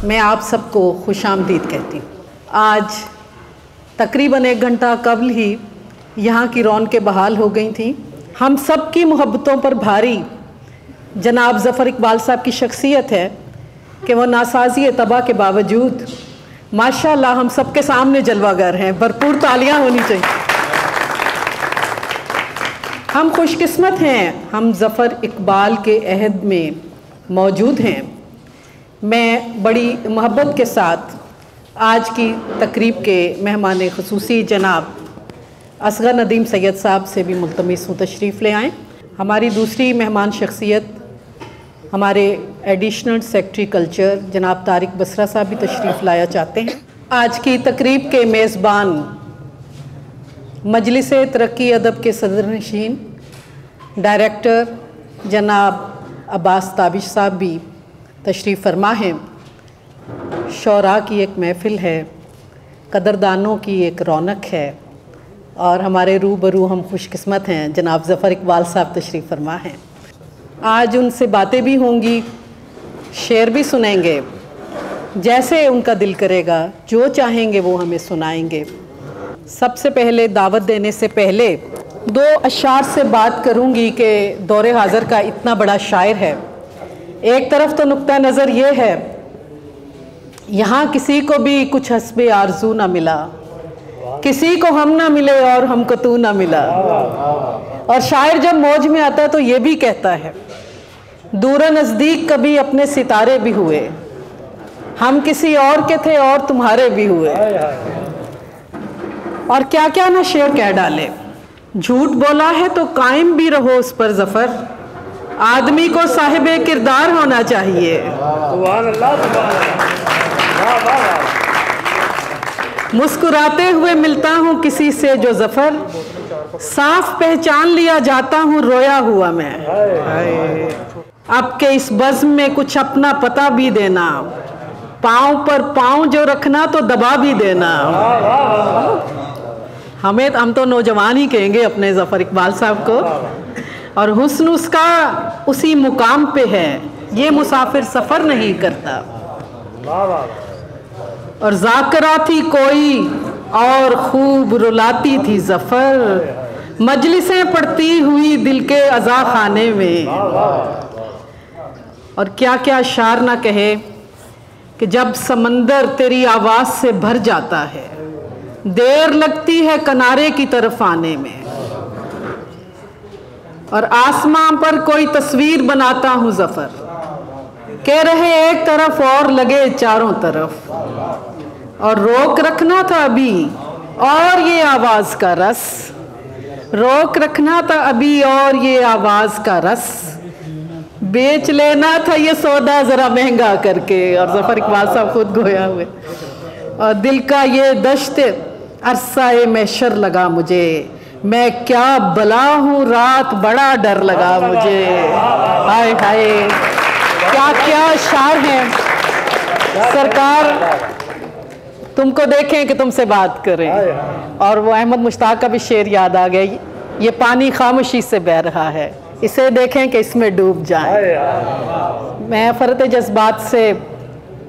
मैं आप सबको खुशामदीद कहती हूँ। आज तकरीबन 1 घंटा कबल ही यहाँ की रौनकें बहाल हो गई थी। हम सब की मोहब्बतों पर भारी जनाब ज़फ़र इकबाल साहब की शख्सियत है कि वो नासाज़ी तबाह के बावजूद माशाअल्लाह हम सब के सामने जलवागर हैं। भरपूर तालियां होनी चाहिए। हम खुशकिस्मत हैं, हम ज़फ़र इकबाल के अहद में मौजूद हैं। मैं बड़ी मोहब्बत के साथ आज की तकरीब के मेहमान ख़ुसूसी जनाब असग़र नदीम सैयद साहब से भी मुल्तमिस हूँ तशरीफ़ ले आएँ। हमारी दूसरी मेहमान शख्सियत हमारे एडिशनल सेक्रेटरी कल्चर जनाब तारिक बसरा साहब भी तशरीफ़ लाया चाहते हैं। आज की तकरीब के मेज़बान मजलिस तरक्की अदब के सदरनशीन डायरेक्टर जनाब अब्बास ताबिश साहब भी तशरीफ़ फरमा हैं। शौरा की एक महफ़िल है, कदरदानों की एक रौनक है और हमारे रूबरू हम खुशकिस्मत हैं जनाब ज़फ़र इकबाल साहब तशरीफ़ फरमा हैं। आज उनसे बातें भी होंगी, शेर भी सुनेंगे, जैसे उनका दिल करेगा, जो चाहेंगे वो हमें सुनाएंगे। सबसे पहले दावत देने से पहले 2 अशार से बात करूंगी कि दौरे हाज़र का इतना बड़ा शायर है। एक तरफ तो नुक्ता नज़र ये है, यहाँ किसी को भी कुछ हस्बे आरजू ना मिला, किसी को हम ना मिले और हमको तू ना मिला। और शायर जब मौज में आता है तो ये भी कहता है, दूर नज़दीक कभी अपने सितारे भी हुए, हम किसी और के थे और तुम्हारे भी हुए। और क्या क्या ना शेर कह डाले। झूठ बोला है तो कायम भी रहो उस पर ज़फ़र, आदमी को साहिबे किरदार होना चाहिए। मुस्कुराते हुए मिलता हूँ किसी से जो ज़फ़र, साफ पहचान लिया जाता हूँ रोया हुआ मैं। अब के इस बज़्म में कुछ अपना पता भी देना, पाँव पर पाँव जो रखना तो दबा भी देना। हम तो नौजवान ही कहेंगे अपने ज़फ़र इकबाल साहब को। और हुस्न उसका उसी मुकाम पे है, ये मुसाफिर सफ़र नहीं करता। और ज़ाकरा थी कोई और खूब रुलाती थी ज़फ़र, मजलिसें पढ़ती हुई दिल के अज़ा खाने में। और क्या क्या शार ना कहे कि जब समंदर तेरी आवाज़ से भर जाता है, देर लगती है किनारे की तरफ आने में। और आसमां पर कोई तस्वीर बनाता हूँ ज़फ़र, कह रहे एक तरफ और लगे चारों तरफ। और रोक रखना था अभी और ये आवाज़ का रस, रोक रखना था अभी और ये आवाज़ का रस, बेच लेना था ये सौदा ज़रा महंगा करके। और ज़फ़र इकबाल साहब खुद गोया हुए। और दिल का ये दश्त अरसाए महशर लगा मुझे, मैं क्या बला हूँ रात बड़ा डर लगा मुझे। हाय हाय, क्या क्या शार हैं। सरकार तुमको देखें कि तुमसे बात करें। और वो अहमद मुश्ताक का भी शेर याद आ गया, ये पानी खामोशी से बह रहा है, इसे देखें कि इसमें डूब जाएं। मैं फरत जज्बात से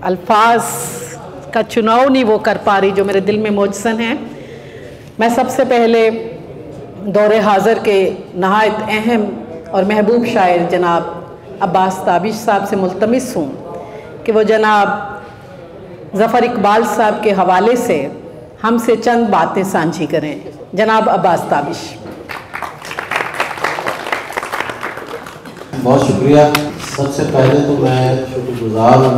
अल्फाज का चुनाव नहीं वो कर पा रही जो मेरे दिल में मौजसन हैं। मैं सबसे पहले दौरे हाज़र के नहायत अहम और महबूब शायर जनाब अब्बास ताबिश साहब से मुल्तमिस हूँ कि वो जनाब ज़फ़र इकबाल साहब के हवाले से हमसे चंद बातें साझी करें। जनाब अब्बास ताबिश। बहुत शुक्रिया। सबसे पहले तो मैं शुक्रगुज़ार हूँ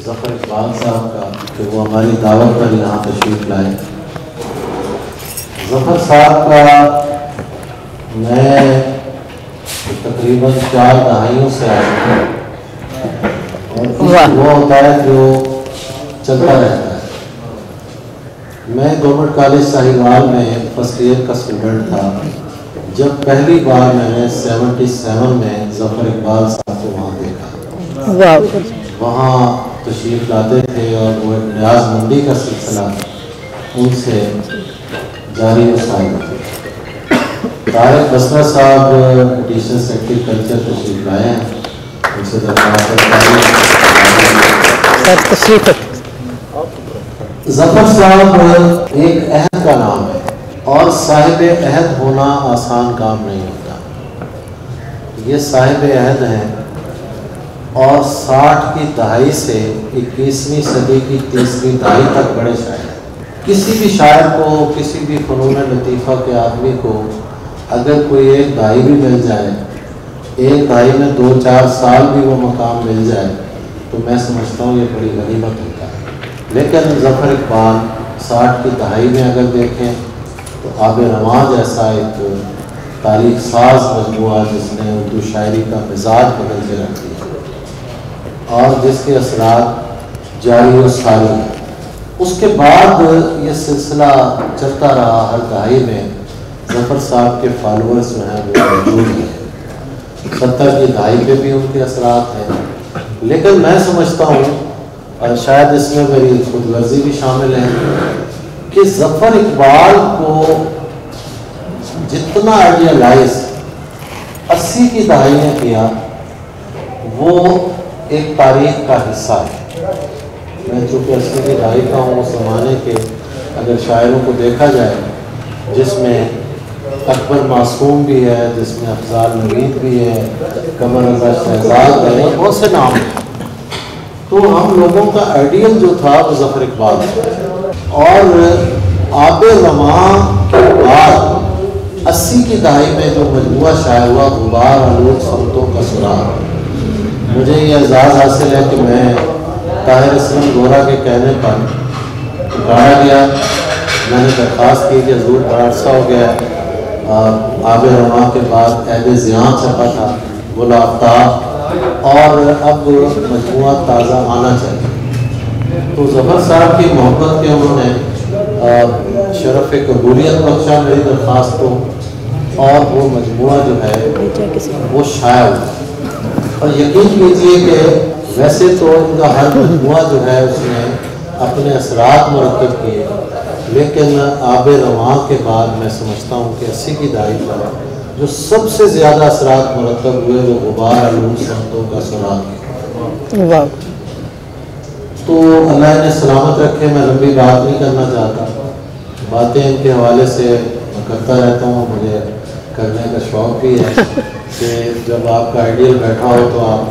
ज़फ़र इकबाल साहब का कि वो हमारी दावत पर यहाँ तशरीफ़ लाए। ज़फ़र साहब का मैं तकरीबन 4 दहाइयों से आया हूँ और वो होता है जो चलता रहता है। मैं गवर्नमेंट कॉलेज साहिवाल में फर्स्ट ईयर का स्टूडेंट था जब पहली बार मैंने 77 में ज़फ़र इकबाल साहब को वहाँ देखा। वहाँ तशरीफ़ लाते थे और वो एक न्याज़मंदी का सिलसिला उनसे जारी रसाई थी। तारिक बसरा साहब एडिशनल सेक्रेटरी कल्चर तशरीफ़ लाए हैं, उनसे दरख्वास्त तशरीफ ज़फ़र साहब एक अहद का नाम है और साहिब अहद होना आसान काम नहीं होता। ये साहिब अहद हैं और 60 की दहाई से 21वीं सदी की 30वीं दहाई तक बड़े शायर हैं। किसी भी शायर को, किसी भी फ़नून लतीफ़ा के आदमी को अगर कोई एक दहाई भी मिल जाए, एक दहाई में 2-4 साल भी वो मकाम मिल जाए, तो मैं समझता हूँ ये बड़ी गनीमत होता है। लेकिन ज़फ़र इक़बाल 60 की दहाई में अगर देखें तो आब रवां जैसा एक तारीख साज मजमूआ जिसने उर्दू शायरी का मिजाज बदल के रख दिया और जिसके असरात जारी और सारी हैं। उसके बाद ये सिलसिला चलता रहा, हर दहाई में ज़फ़र साहब के फॉलोअर्स जो हैं वो मौजूद हैं। 70 की दहाई पे भी उनके असरात हैं। लेकिन मैं समझता हूँ, और शायद इसमें मेरी खुदगर्जी भी शामिल है, कि ज़फ़र इक़बाल को जितना आइडियलाइज 80 की दहाई ने किया वो एक तारीख का हिस्सा है। मैं चूँकि 80 की दहाई का हूँ, उस ज़माने के अगर शायरों को देखा जाए जिसमें अकबर मासूम भी है, जिसमें अफजाल नवीद भी है, कमर रज़ा शहजाद है, बहुत से नाम हैं। तो हम लोगों का आइडियल जो था वो ज़फ़र इक़बाल था। और आब रवां के बाद 80 की दहाई में जो मजमूआ शाया हुआ गुबार आलूद समतों का सुराग, मुझे ये एजाज़ हासिल है कि मैं ताहिर असलम गोरा के कहने पर पुकारा गया। मैंने दरख्वास्त की कि हज़ूर बड़ा अरसा हो गया, आब रवां के बाद ऐब ज़ियां छपा था, गुल आफ्ताब, और अब मजमूआ ताज़ा आना चाहिए। तो ज़फ़र साहब की मोहब्बत के उन्होंने शरफ़ कबूलियत बख्शा मेरी दरख्वास्त को, और वो मजमूआ जो है वो शाया हुआ। और यकीन कीजिए कि वैसे तो इनका हर मजमूआ जो है उसने अपने असरात मुरक्कब किए, लेकिन आब रवां के बाद मैं समझता हूँ कि 80 की दहाई पर जो सबसे ज़्यादा असरात मुरक्कब हुए वो गुबार आलूद समतों का सुराग। तो अल्लाह ने सलामत रखे, मैं लंबी बात नहीं करना चाहता। बातें इनके हवाले से मैं करता रहता हूँ, मुझे करने का शौक़ भी है कि जब आपका आइडियल बैठा हो तो आप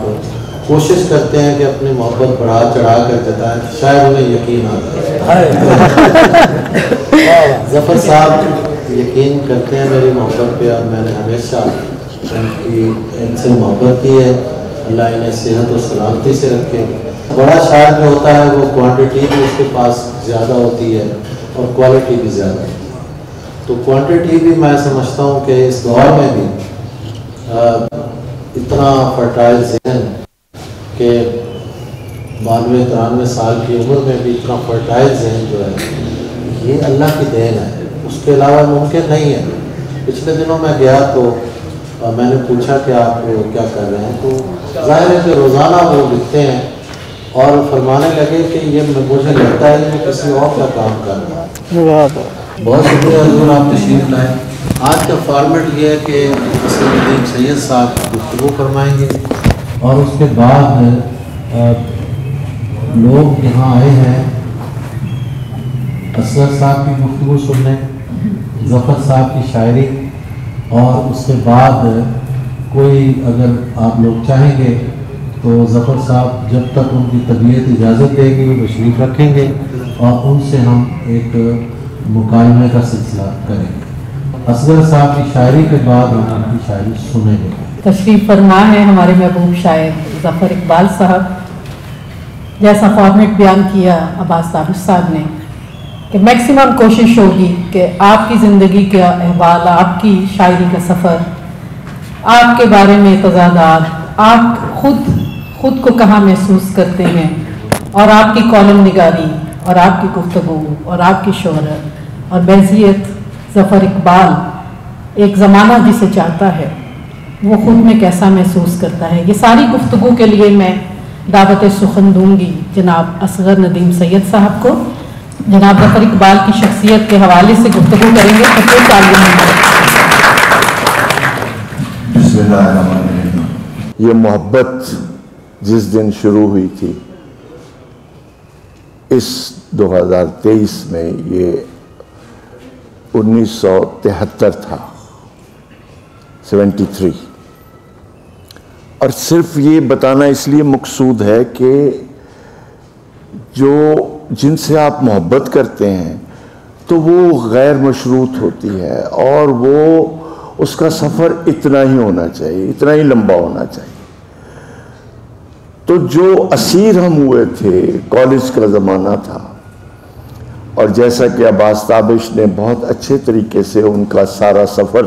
कोशिश करते हैं कि अपनी मोहब्बत बढ़ा चढ़ा कर जताएं, शायद उन्हें यकीन आता है। ज़फ़र साहब यकीन करते हैं मेरी मोहब्बत पे, और मैंने हमेशा इनसे मोहब्बत की है। अल्लाह इन्हें सेहत और सलामती से रखे। बड़ा शायर जो होता है वो क्वांटिटी भी उसके पास ज़्यादा होती है और क्वालिटी भी ज़्यादा। तो क्वांटिटी भी मैं समझता हूँ कि इस दौर में भी इतना फर्टाइल ज़हन के 92-93 साल की उम्र में भी इतना फर्टाइल ज़हन जो है ये अल्लाह की देन है, उसके अलावा मुमकिन नहीं है। पिछले दिनों मैं गया तो मैंने पूछा कि आप क्या कर रहे हैं, तो जाहिर है कि रोज़ाना वो लिखते हैं और फरमाने लगे कि ये मुझे लगता है कि किसी और का काम कर रहा है। बहुत शुक्रिया हज़ूर, आप तशरीफ़ लाए। आज का फॉर्मेट ये है कि असद नदीम सैयद साहब गुफ्तगू फरमाएंगे और उसके बाद लोग यहाँ आए हैं असगर साहब की गुफ्तगू सुनने, ज़फ़र साहब की शायरी, और उसके बाद कोई अगर आप लोग चाहेंगे तो ज़फ़र साहब जब तक उनकी तबीयत इजाज़त देगी वो तशरीफ़ रखेंगे और उनसे हम एक मुकालमे का सिलसिला करेंगे। असगर साहब की शायरी के बाद हम उनकी शायरी सुनेंगे। तशरीफ़ फरमा है हमारे महबूब शायर ज़फ़र इक़बाल साहब। जैसा फॉर्मेट बयान किया अब्बास ताबिश साहब ने कि मैक्सिमम कोशिश होगी कि आपकी ज़िंदगी का अहवाल, आपकी शायरी का सफ़र, आपके बारे में तज़ादात, आप खुद को कहाँ महसूस करते हैं, और आपकी कॉलम निगारी और आपकी गुफ्तगू और आपकी शोहरत और बहसियत ज़फ़र इक़बाल एक ज़माना जिसे चाहता है वो ख़ुद में कैसा महसूस करता है। ये सारी गुफ्तगू के लिए मैं दावत सुखन दूंगी जनाब असगर नदीम सैयद साहब को। जनाब ज़फ़र इक़बाल की शख्सियत के हवाले से गुफ्तगू करेंगे। ये मोहब्बत जिस दिन शुरू हुई थी इस 2023 में ये 1973 था, 73। और सिर्फ ये बताना इसलिए मकसूद है कि जो जिनसे आप मोहब्बत करते हैं तो वो गैर मशरूत होती है और वो उसका सफ़र इतना ही होना चाहिए, इतना ही लंबा होना चाहिए। तो जो असीर हम हुए थे, कॉलेज का ज़माना था, और जैसा कि अब्बास ताबिश ने बहुत अच्छे तरीके से उनका सारा सफ़र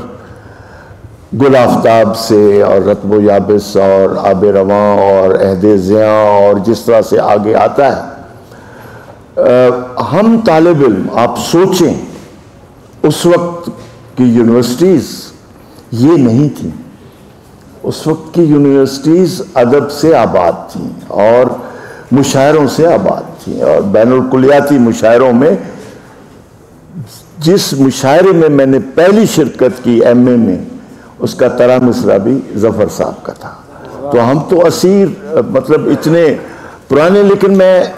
गुल आफ्ताब से और रत्बो याबिस और आब रवां और अहद ज़िया और जिस तरह से आगे आता है, हम तालिब इल्म, आप सोचें उस वक्त की यूनिवर्सिटीज़ ये नहीं थी। उस वक्त की यूनिवर्सिटीज़ अदब से आबाद थीं और मुशायरों से आबाद थीं, और बैनुल कुलियाती मुशायरों में, जिस मुशायरे में मैंने पहली शिरकत की एमए में, उसका तरा मिसरा भी ज़फ़र साहब का था। तो हम तो असीर मतलब इतने पुराने, लेकिन मैं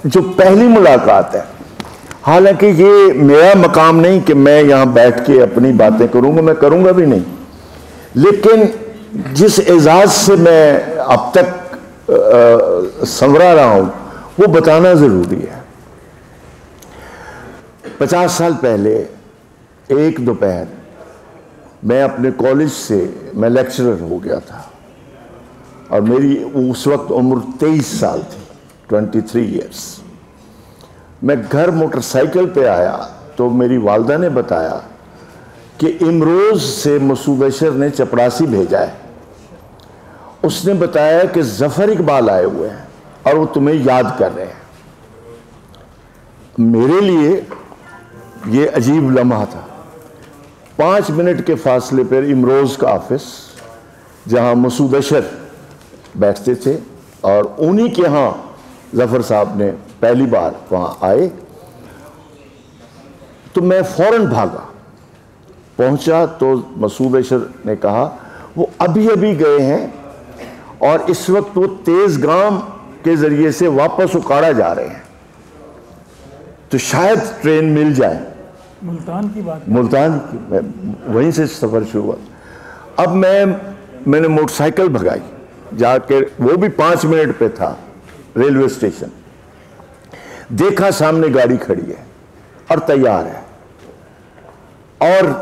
जो पहली मुलाकात है, हालांकि ये मेरा मकाम नहीं कि मैं यहाँ बैठ के अपनी बातें करूँगा, मैं करूँगा भी नहीं, लेकिन जिस एजाज़ से मैं अब तक संवरा रहा हूँ वो बताना ज़रूरी है। 50 साल पहले एक दोपहर मैं अपने कॉलेज से, मैं लेक्चरर हो गया था और मेरी उस वक्त उम्र 23 साल थी, 23 ईयर्स। मैं घर मोटरसाइकिल पे आया तो मेरी वालदा ने बताया कि इमरोज़ से मसूद अशर ने चपरासी भेजा है। उसने बताया कि ज़फ़र इकबाल आए हुए हैं और वो तुम्हें याद कर रहे हैं। मेरे लिए ये अजीब लम्हा था। 5 मिनट के फासले पर इमरोज़ का ऑफिस, जहां मसूद अशर बैठते थे, और उन्हीं के यहाँ ज़फ़र साहब ने पहली बार वहाँ आए। तो मैं फ़ौरन भागा, पहुँचा तो मसूद अशर ने कहा वो अभी अभी गए हैं और इस वक्त वो तेज़ गाम के ज़रिए से वापस उकाड़ा जा रहे हैं, तो शायद ट्रेन मिल जाए। मुल्तान की बात, मुल्तान की, वहीं से सफ़र शुरू हुआ। अब मैंने मोटरसाइकिल भगाई जाके, वो भी 5 मिनट पे था, रेलवे स्टेशन। देखा सामने गाड़ी खड़ी है और तैयार है और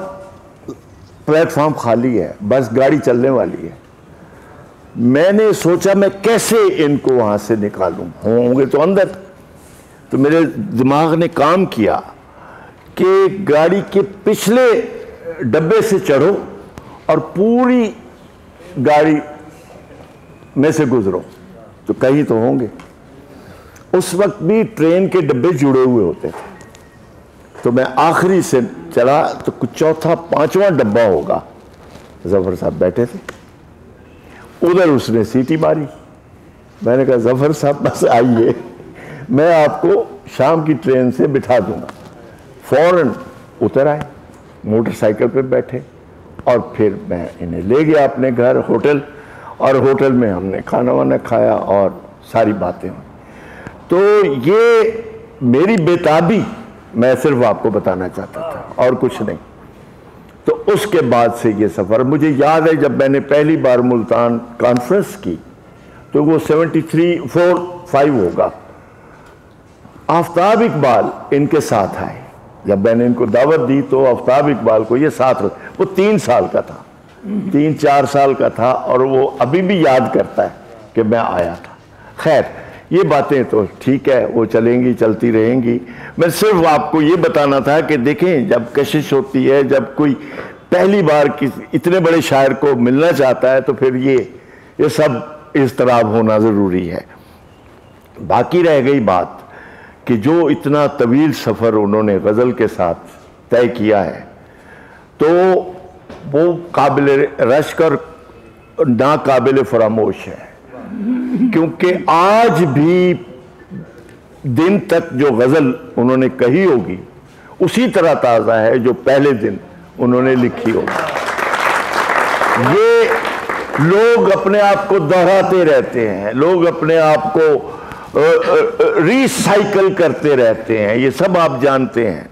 प्लेटफॉर्म खाली है, बस गाड़ी चलने वाली है। मैंने सोचा मैं कैसे इनको वहां से निकालूं, होंगे तो अंदर। तो मेरे दिमाग ने काम किया कि गाड़ी के पिछले डब्बे से चढ़ो और पूरी गाड़ी में से गुजरो तो कहीं तो होंगे। उस वक्त भी ट्रेन के डब्बे जुड़े हुए होते थे, तो मैं आखिरी से चला तो कुछ चौथा 5वां डब्बा होगा। ज़फ़र साहब बैठे थे उधर, उसने सीटी मारी। मैंने कहा ज़फ़र साहब बस आइए, मैं आपको शाम की ट्रेन से बिठा दूंगा। फ़ौरन उतर आए, मोटरसाइकिल पे बैठे और फिर मैं इन्हें ले गया अपने घर, होटल, और होटल में हमने खाना वाना खाया और सारी बातें हुई। तो ये मेरी बेताबी मैं सिर्फ आपको बताना चाहता था और कुछ नहीं। तो उसके बाद से ये सफ़र मुझे याद है, जब मैंने पहली बार मुल्तान कॉन्फ्रेंस की तो वो 73-4-5 होगा। आफ्ताब इकबाल इनके साथ आए। जब मैंने इनको दावत दी तो आफ्ताब इकबाल को ये साथ, वो 3 साल का था, 3-4 साल का था, और वो अभी भी याद करता है कि मैं आया था। खैर, ये बातें तो ठीक है, वो चलेंगी, चलती रहेंगी। मैं सिर्फ आपको ये बताना था कि देखें, जब कशिश होती है, जब कोई पहली बार किसी इतने बड़े शायर को मिलना चाहता है, तो फिर ये सब इज़्तिराब होना ज़रूरी है। बाकी रह गई बात कि जो इतना तवील सफ़र उन्होंने गज़ल के साथ तय किया है, तो वो काबिल रश्क और नाकाबिल फरामोश है, क्योंकि आज भी दिन तक जो गज़ल उन्होंने कही होगी उसी तरह ताज़ा है जो पहले दिन उन्होंने लिखी होगी। ये लोग अपने आप को दोहराते रहते हैं, लोग अपने आप को रिसाइकल करते रहते हैं, ये सब आप जानते हैं।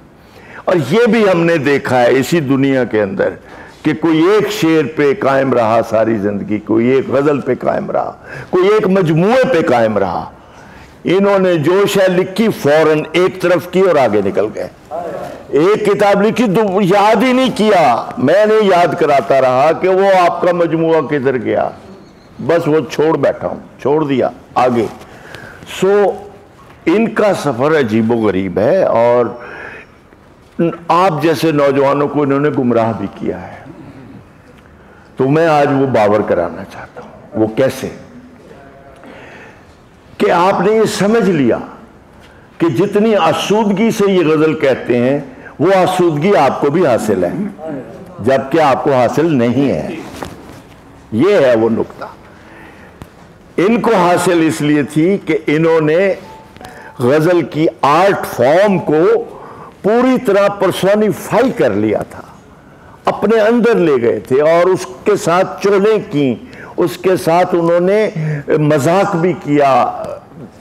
और ये भी हमने देखा है इसी दुनिया के अंदर कि कोई एक शेर पे कायम रहा सारी जिंदगी, कोई एक गजल पे कायम रहा, कोई एक मजमूए पे कायम रहा। इन्होंने जो शय लिखी फौरन एक तरफ की और आगे निकल गए। एक किताब लिखी तो याद ही नहीं किया, मैंने याद कराता रहा कि वो आपका मजमूआ किधर गया, बस वो छोड़ बैठा हूं, छोड़ दिया आगे। इनका सफर अजीबोगरीब है और आप जैसे नौजवानों को इन्होंने गुमराह भी किया है। तो मैं आज वो बावर कराना चाहता हूं। वो कैसे कि आपने ये समझ लिया कि जितनी आसूदगी से ये गजल कहते हैं वो आसूदगी आपको भी हासिल है, जबकि आपको हासिल नहीं है। ये है वो नुक्ता। इनको हासिल इसलिए थी कि इन्होंने गजल की आर्ट फॉर्म को पूरी तरह पर्सोनिफाई कर लिया था, अपने अंदर ले गए थे और उसके साथ चोलें की, उसके साथ उन्होंने मजाक भी किया,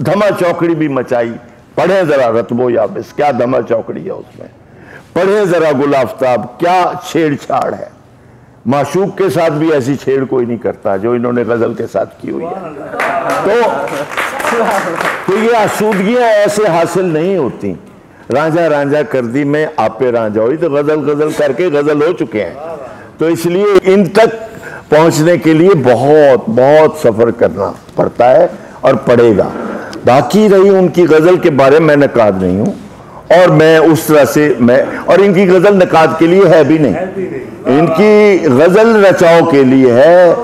धमा चौकड़ी भी मचाई। पढ़े जरा रतबो याबिस, क्या धमा चौकड़ी है उसमें। पढ़े जरा गुल आफ्ताब, क्या छेड़छाड़ है। माशूक के साथ भी ऐसी छेड़ कोई नहीं करता जो इन्होंने गजल के साथ की हुई है। तो ये आसूदगियां ऐसे हासिल नहीं होती। रांझा रांझा कर दी मैं आपे रांझा हुई, तो गजल गजल करके गजल हो चुके हैं। तो इसलिए इन तक पहुंचने के लिए बहुत बहुत सफर करना पड़ता है और पड़ेगा। बाकी रही उनकी गजल के बारे में नकाद नहीं हूं और मैं उस तरह से और इनकी गजल नकाद के लिए है भी नहीं, इनकी गजल रचाओ के लिए है,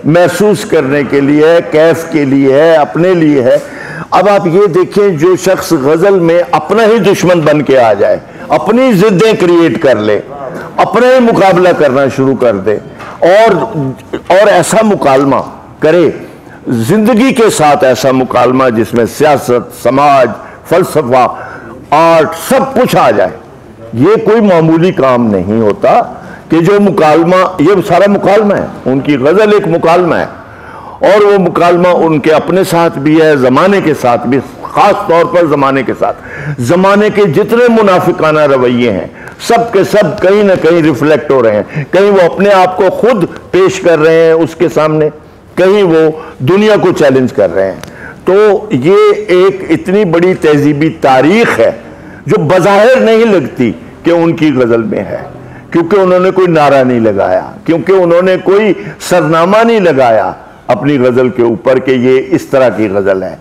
महसूस करने के लिए है, कैफ के लिए है, अपने लिए है। अब आप ये देखें, जो शख्स गजल में अपना ही दुश्मन बन के आ जाए, अपनी जिद्दें क्रिएट कर ले, अपना ही मुकाबला करना शुरू कर दे और ऐसा मुकालमा करे जिंदगी के साथ, ऐसा मुकालमा जिसमें सियासत, समाज, फलसफा, आर्ट सब कुछ आ जाए, ये कोई मामूली काम नहीं होता। कि जो मुकालमा, ये सारा मुकालमा है, उनकी गजल एक मुकालमा है और वो मुकालमा उनके अपने साथ भी है, जमाने के साथ भी, खास तौर पर जमाने के साथ। जमाने के जितने मुनाफिकाना रवैये हैं सब के सब कहीं ना कहीं रिफ्लेक्ट हो रहे हैं। कहीं वो अपने आप को खुद पेश कर रहे हैं उसके सामने, कहीं वो दुनिया को चैलेंज कर रहे हैं। तो ये एक इतनी बड़ी तहजीबी तारीख है जो बज़ाहिर नहीं लगती कि उनकी गजल में है, क्योंकि उन्होंने कोई नारा नहीं लगाया, क्योंकि उन्होंने कोई सरनामा नहीं लगाया अपनी गजल के ऊपर कि ये इस तरह की गजल है।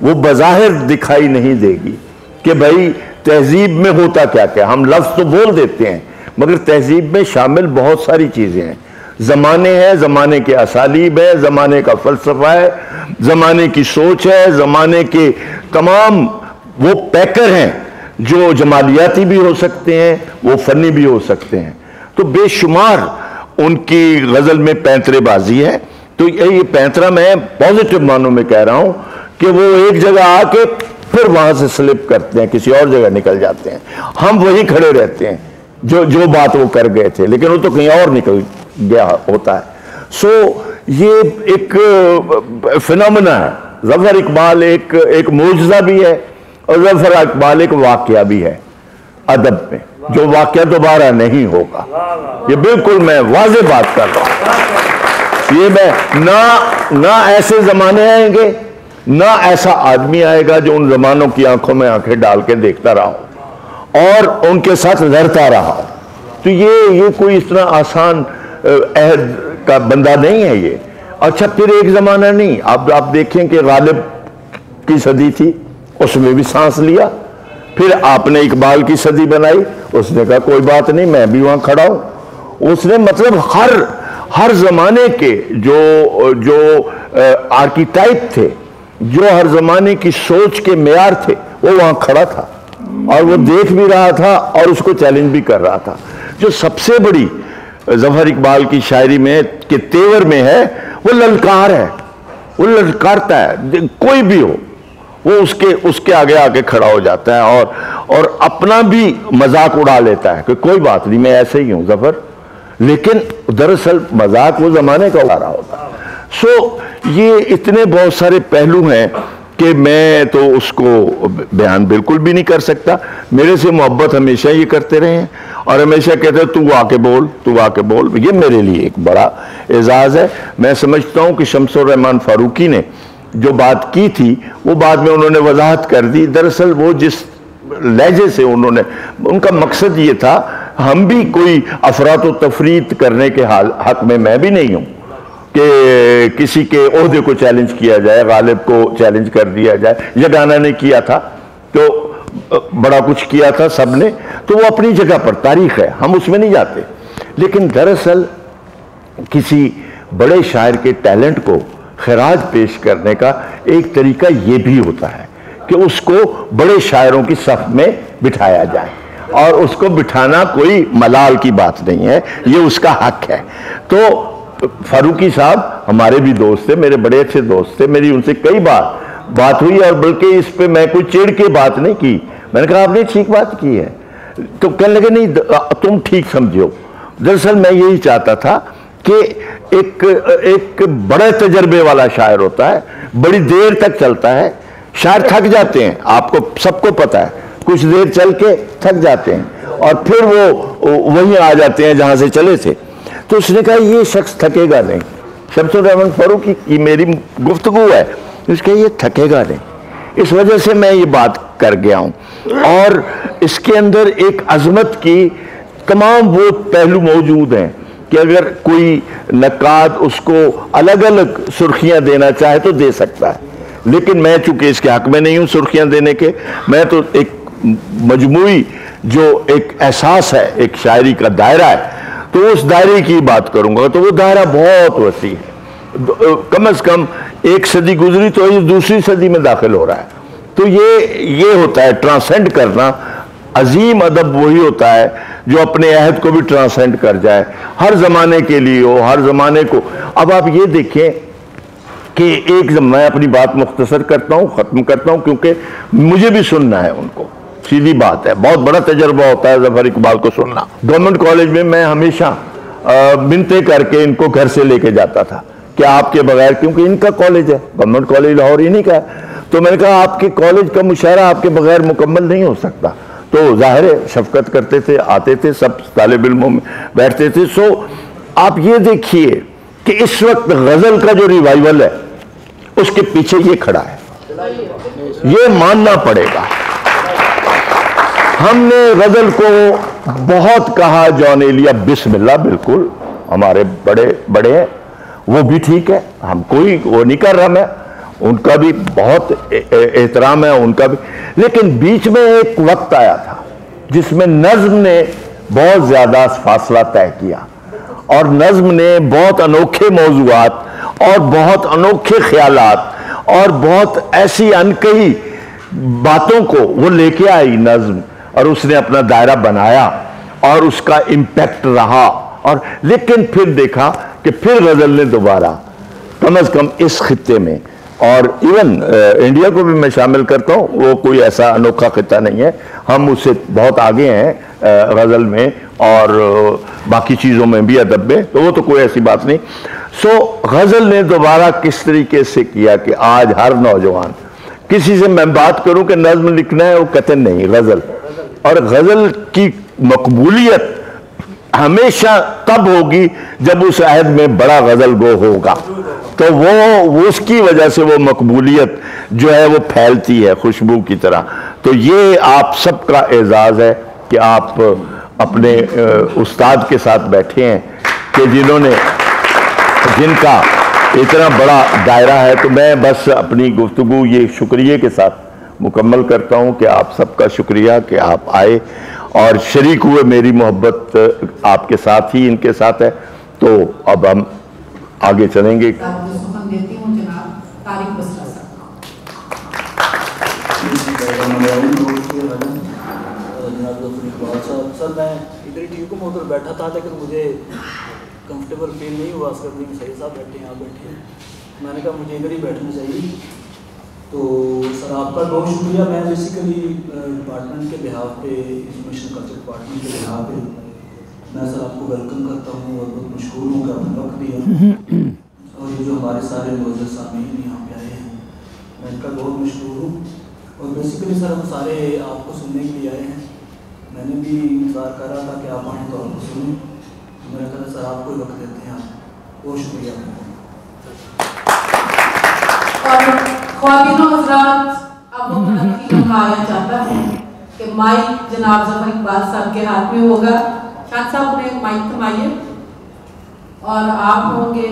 वो बज़ाहिर दिखाई नहीं देगी कि भाई तहजीब में होता क्या क्या। हम लफ्ज तो बोल देते हैं मगर तहजीब में शामिल बहुत सारी चीजें हैं। जमाने हैं, जमाने के असालीब है, जमाने का फलसफा है, जमाने की सोच है, जमाने के तमाम वो पैकर हैं जो जमालियाती भी हो सकते हैं, वो फनी भी हो सकते हैं। तो बेशुमार उनकी गजल में पैंतरेबाजी है। तो ये पैंतरा मैं पॉजिटिव मानों में कह रहा हूं कि वो एक जगह आके फिर वहां से स्लिप करते हैं, किसी और जगह निकल जाते हैं। हम वहीं खड़े रहते हैं जो बात वो कर गए थे, लेकिन वो तो कहीं और निकल गया होता है। ये एक फिनोमेना है। जफर इकबाल एक मौजज़ा भी है और जफर इकबाल एक वाकया भी है अदब में, जो वाकया दोबारा नहीं होगा। ये बिल्कुल मैं वाज़े बात कर रहा हूं। ये मैं ना ऐसे जमाने आएंगे, ना ऐसा आदमी आएगा जो उन जमानों की आंखों में आंखें डाल के देखता रहा हो और उनके साथ लड़ता रहा हो। तो ये कोई इतना आसान अहद का बंदा नहीं है ये। अच्छा, फिर एक जमाना नहीं, आप देखें कि गालिब की सदी थी, उसमें भी सांस लिया। फिर आपने इकबाल की सदी बनाई, उसने कहा कोई बात नहीं, मैं भी वहां खड़ा हूं। उसने मतलब हर जमाने के जो आर्किटाइप थे, जो हर जमाने की सोच के मेयार थे, वो वहां खड़ा था और वो देख भी रहा था और उसको चैलेंज भी कर रहा था। जो सबसे बड़ी जफर इकबाल की शायरी में के तेवर में है, वो ललकार है। वो ललकारता है, कोई भी हो वो उसके आगे आके खड़ा हो जाता है और अपना भी मजाक उड़ा लेता है कि कोई बात नहीं, मैं ऐसे ही हूं जफर। लेकिन दरअसल मजाक वो जमाने का उड़ा रहा होता है। ये इतने बहुत सारे पहलू हैं कि मैं तो उसको बयान बिल्कुल भी नहीं कर सकता। मेरे से मोहब्बत हमेशा ये करते रहे हैं और हमेशा कहते हैं तू आके बोल, तू आके बोल। ये मेरे लिए एक बड़ा एजाज़ है। मैं समझता हूँ कि शमसुर रहमान फारूकी ने जो बात की थी वो बाद में उन्होंने वजाहत कर दी। दरअसल वो जिस लहजे से उन्होंने, उनका मकसद ये था, हम भी कोई अफरात व तफरीत करने के हक में मैं भी नहीं हूँ कि किसी के ओहदे को चैलेंज किया जाए, गालिब को चैलेंज कर दिया जाए। यगाना ने किया था तो बड़ा कुछ किया था सबने, तो वो अपनी जगह पर तारीख है, हम उसमें नहीं जाते। लेकिन दरअसल किसी बड़े शायर के टैलेंट को खराज पेश करने का एक तरीका ये भी होता है कि उसको बड़े शायरों की सफ में बिठाया जाए, और उसको बिठाना कोई मलाल की बात नहीं है, ये उसका हक है। तो फारूकी साहब हमारे भी दोस्त थे, मेरे बड़े अच्छे दोस्त थे, मेरी उनसे कई बार बात हुई, और बल्कि इस पे मैं कोई चिढ़ के बात नहीं की। मैंने कहा आपने ठीक बात की है, तो कहने लगे नहीं तुम ठीक समझो। दरअसल मैं यही चाहता था कि एक बड़े तजर्बे वाला शायर होता है, बड़ी देर तक चलता है, शायर थक जाते हैं, आपको सबको पता है, कुछ देर चल के थक जाते हैं और फिर वो वहीं आ जाते हैं जहां से चले थे। तो उसने कहा ये शख्स थकेगा नहीं। शमसुर रहमान फारूकी की मेरी गुफ्तगू है, उसका ये थकेगा नहीं, इस वजह से मैं ये बात कर गया हूं। और इसके अंदर एक अजमत की तमाम वो पहलू मौजूद हैं कि अगर कोई नक्काद उसको अलग अलग सुर्खियां देना चाहे तो दे सकता है, लेकिन मैं चूंकि इसके हक में नहीं हूं सुर्खियां देने के, मैं तो एक मजमूई जो एक एहसास है, एक शायरी का दायरा है, तो उस दायरे की बात करूंगा। तो वो दायरा बहुत वसी है, कम से कम एक सदी गुजरी तो ये दूसरी सदी में दाखिल हो रहा है। तो ये होता है ट्रांसेंड करना। अजीम अदब वही होता है जो अपने अहद को भी ट्रांसेंड कर जाए, हर जमाने के लिए हो, हर जमाने को। अब आप ये देखें कि मैं अपनी बात मुख्तसर करता हूं, खत्म करता हूं, क्योंकि मुझे भी सुनना है उनको, सीधी बात है। बहुत बड़ा तजर्बा होता है ज़फ़र इकबाल को सुनना। गवर्नमेंट कॉलेज में मैं हमेशा मिन्नतें करके इनको घर से लेके जाता था कि आपके बगैर, क्योंकि इनका कॉलेज है, गवर्नमेंट कॉलेज लाहौर इन्हीं का है, तो मैंने कहा आपके कॉलेज का मुशायरा आपके बगैर मुकम्मल नहीं हो सकता। तो ज़ाहिर है शफकत करते थे, आते थे, सब तालिब इल्मों में बैठते थे। सो आप ये देखिए कि इस वक्त गज़ल का जो रिवाइवल है उसके पीछे ये खड़ा है, ये मानना पड़ेगा। हमने गजल को बहुत कहा, जॉन एलिया बिस्मिल्लाह, बिल्कुल हमारे बड़े बड़े हैं, वो भी ठीक है, हम कोई वो नहीं कर रहा, मैं उनका भी बहुत एहतराम है उनका भी। लेकिन बीच में एक वक्त आया था जिसमें नज्म ने बहुत ज्यादा फासला तय किया, और नज्म ने बहुत अनोखे मौजूआत और बहुत अनोखे ख्यालात और बहुत ऐसी अनकही बातों को वो लेके आई नज्म, और उसने अपना दायरा बनाया और उसका इम्पैक्ट रहा। और लेकिन फिर देखा कि फिर गजल ने दोबारा कम से कम इस खित्ते में, और इवन इंडिया को भी मैं शामिल करता हूँ, वो कोई ऐसा अनोखा खित्ता नहीं है, हम उससे बहुत आगे हैं गजल में और बाकी चीज़ों में भी, अदब में, तो वो तो कोई ऐसी बात नहीं। सो गजल ने दोबारा किस तरीके से किया कि आज हर नौजवान, किसी से मैं बात करूं कि नज्म लिखना है, वो कहते नहीं गजल। और गजल की मकबूलियत हमेशा तब होगी जब उस अहद में बड़ा गजल गो होगा, तो वो उसकी वजह से वो मकबूलियत जो है वो फैलती है खुशबू की तरह। तो ये आप सबका एजाज़ है कि आप अपने उस्ताद के साथ बैठे हैं कि जिनका इतना बड़ा दायरा है। तो मैं बस अपनी गुफ्तगू ये शुक्रिया के साथ मुकम्मल करता हूँ कि आप सबका शुक्रिया कि आप आए और शरीक हुए, मेरी मोहब्बत आपके साथ ही इनके साथ है। तो अब हम आगे चलेंगे। सर मैं इधर ही टीवी को उधर बैठा था, लेकिन मुझे कंफर्टेबल फील नहीं हुआ। सही साहब बैठे हैं, आप बैठे हैं, मैंने कहा मुझे इधर ही बैठना चाहिए। तो सर आपका बहुत शुक्रिया। मैं बेसिकली डिपार्टमेंट के बिहाफ पे, इंफॉर्मेशन कल्चर डिपार्टमेंट के बिहाफ पे मैं सर आपको वेलकम करता हूँ और बहुत मशहूर हूँ कि आपने वक्त दिया, और ये जो हमारे सारे मौजूद सामीन यहाँ पे आए हैं मैं इनका बहुत मशहूर हूँ। और बेसिकली सर हम सारे आपको सुनने के लिए आए हैं। मैंने भी इंतज़ार कर रहा था कि आप आएँ तो आपको सुनूँ। मेरा ख्याल है सर आपको ही वक्त देते हैं आप। बहुत शुक्रिया। और ख्वातीन हज़रात, अब आया चाहता है कि माइक जनाब ज़फ़र इकबाल साहब के हाथ में होगा। शान साहब ने माइक थमाइए और आप होंगे,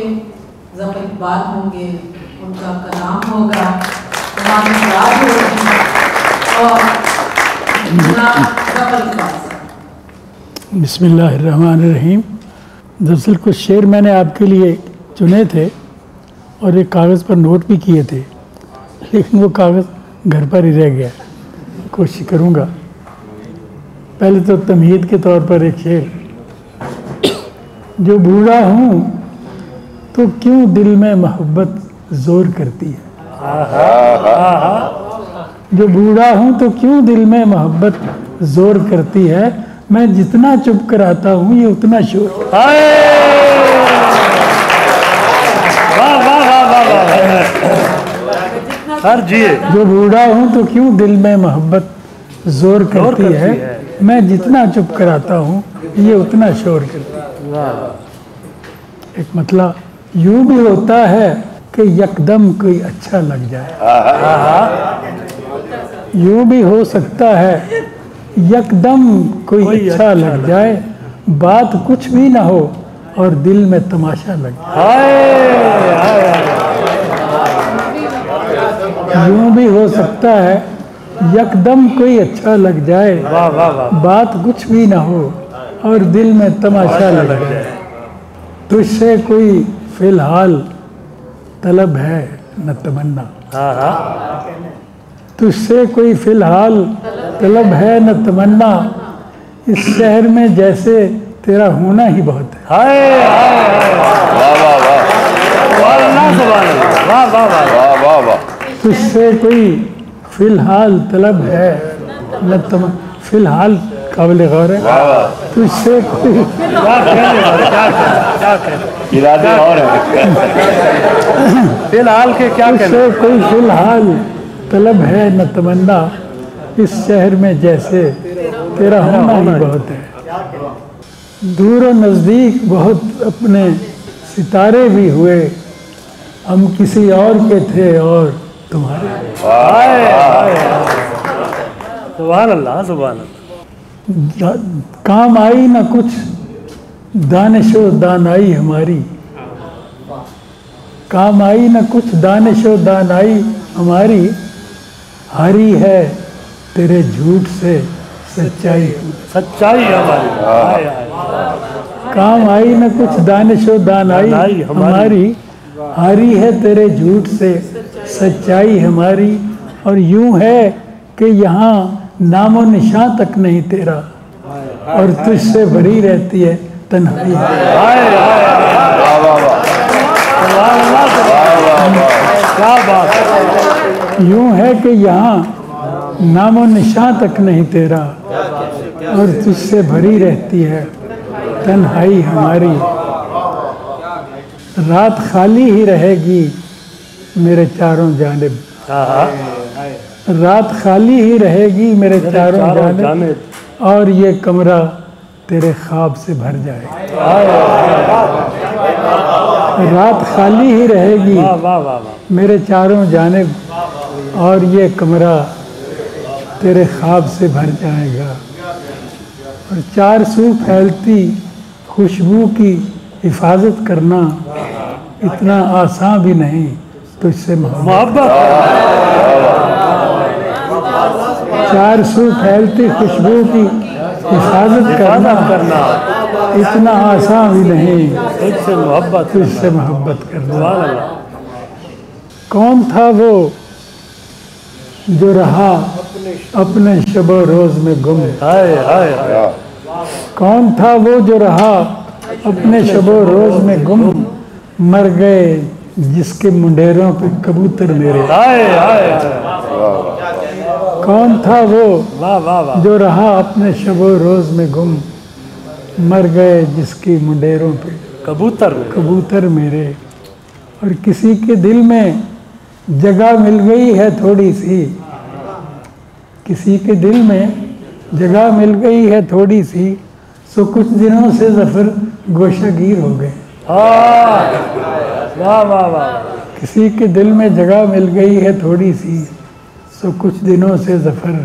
ज़फ़र इकबाल होंगे, उनका कलाम होगा, और जनाब ज़फ़र इकबाल साहब। बिस्मिल्लाहिर्रहमानिर्रहीम। दरअसल कुछ शेर मैंने आपके लिए चुने थे और एक कागज़ पर नोट भी किए थे, लेकिन वो कागज़ घर पर ही रह गया। कोशिश करूँगा। पहले तो तमहीद के तौर पर एक शेर। जो बूढ़ा हूँ तो क्यों दिल में मोहब्बत ज़ोर करती है। जो बूढ़ा हूँ तो क्यों दिल में मोहब्बत ज़ोर करती है। मैं जितना चुप कराता हूँ ये उतना शोर। सर जी, जो बूढ़ा हूँ तो क्यों दिल में मोहब्बत जोर करती है। मैं जितना चुप कराता हूँ ये उतना शोर करती है। एक मतलब यूँ भी होता है कि यकदम कोई अच्छा लग जाए। यूँ भी हो सकता है यकदम कोई अच्छा लग जाए, बात कुछ भी ना हो और दिल में तमाशा लग जाए। यूँ भी हो सकता है यकदम कोई अच्छा लग जाए, बात कुछ भी ना हो और दिल में तमाशा लग जाए। तुझसे कोई फिलहाल तलब है न तमन्ना। तुझसे कोई फिलहाल तलब है न तमन्ना। इस शहर में जैसे तेरा होना ही बहुत है। तुझसे कोई फिलहाल तलब है न तमन्ना। फिलहाल काबिल गौर है। तुझसे कोई इरादे और है। फिलहाल के क्या कहना। तुझसे कोई फिलहाल तलब है न तमन्ना। इस शहर में जैसे तेरा होना ही बहुत है। दूर और नज़दीक बहुत अपने सितारे भी हुए, हम किसी और के थे और तुम्हारे। सुभान अल्लाह, सुभान अल्लाह। काम आई न कुछ दानिशो दानाई हमारी। काम आई न कुछ दानिशो दानाई हमारी। हारी है तेरे झूठ से सच्चाई। सच्चाई हमारी। काम आई न कुछ दानिशो दानाई हमारी। हारी है तेरे झूठ से सच्चाई हमारी। और यूं है कि यहाँ नामो निशान तक नहीं तेरा और तुझसे भरी रहती है तन्हाई। क्या बात। यूं है कि यहाँ नामो निशान तक नहीं तेरा और तुझसे भरी रहती है तन्हाई हमारी। रात खाली ही रहेगी मेरे चारों जानिब। रात खाली ही रहेगी मेरे चारों जानिब और ये कमरा तेरे ख्वाब से भर जाए। रात खाली ही रहेगी मेरे चारों जानिब और ये कमरा तेरे ख्वाब से भर जाएगा। और चार सू फैलती खुशबू की हिफाजत करना इतना आसान भी नहीं तुझसे मोहब्बत। चार सू फैलती खुशबू की हिफाजत करना इतना आसान भी नहीं तुझसे मोहब्बत करना। कौन था वो जो रहा अपने शबो रोज में गुम। कौन था वो जो रहा अपने शबो रोज में गुम। मर गए जिसके मुंडेरों पे कबूतर मेरे। कौन था वो जो रहा अपने शबो रोज में गुम। मर गए जिसकी मुंडेरों पे कबूतर मेरे। और किसी के दिल में जगह मिल गई है थोड़ी सी, किसी के दिल में जगह मिल गई है थोड़ी सी, सो कुछ दिनों से ज़फ़र गोशागीर हो गए। वाह वाह वाह। किसी के दिल में जगह मिल गई है थोड़ी सी, सो कुछ दिनों से ज़फ़र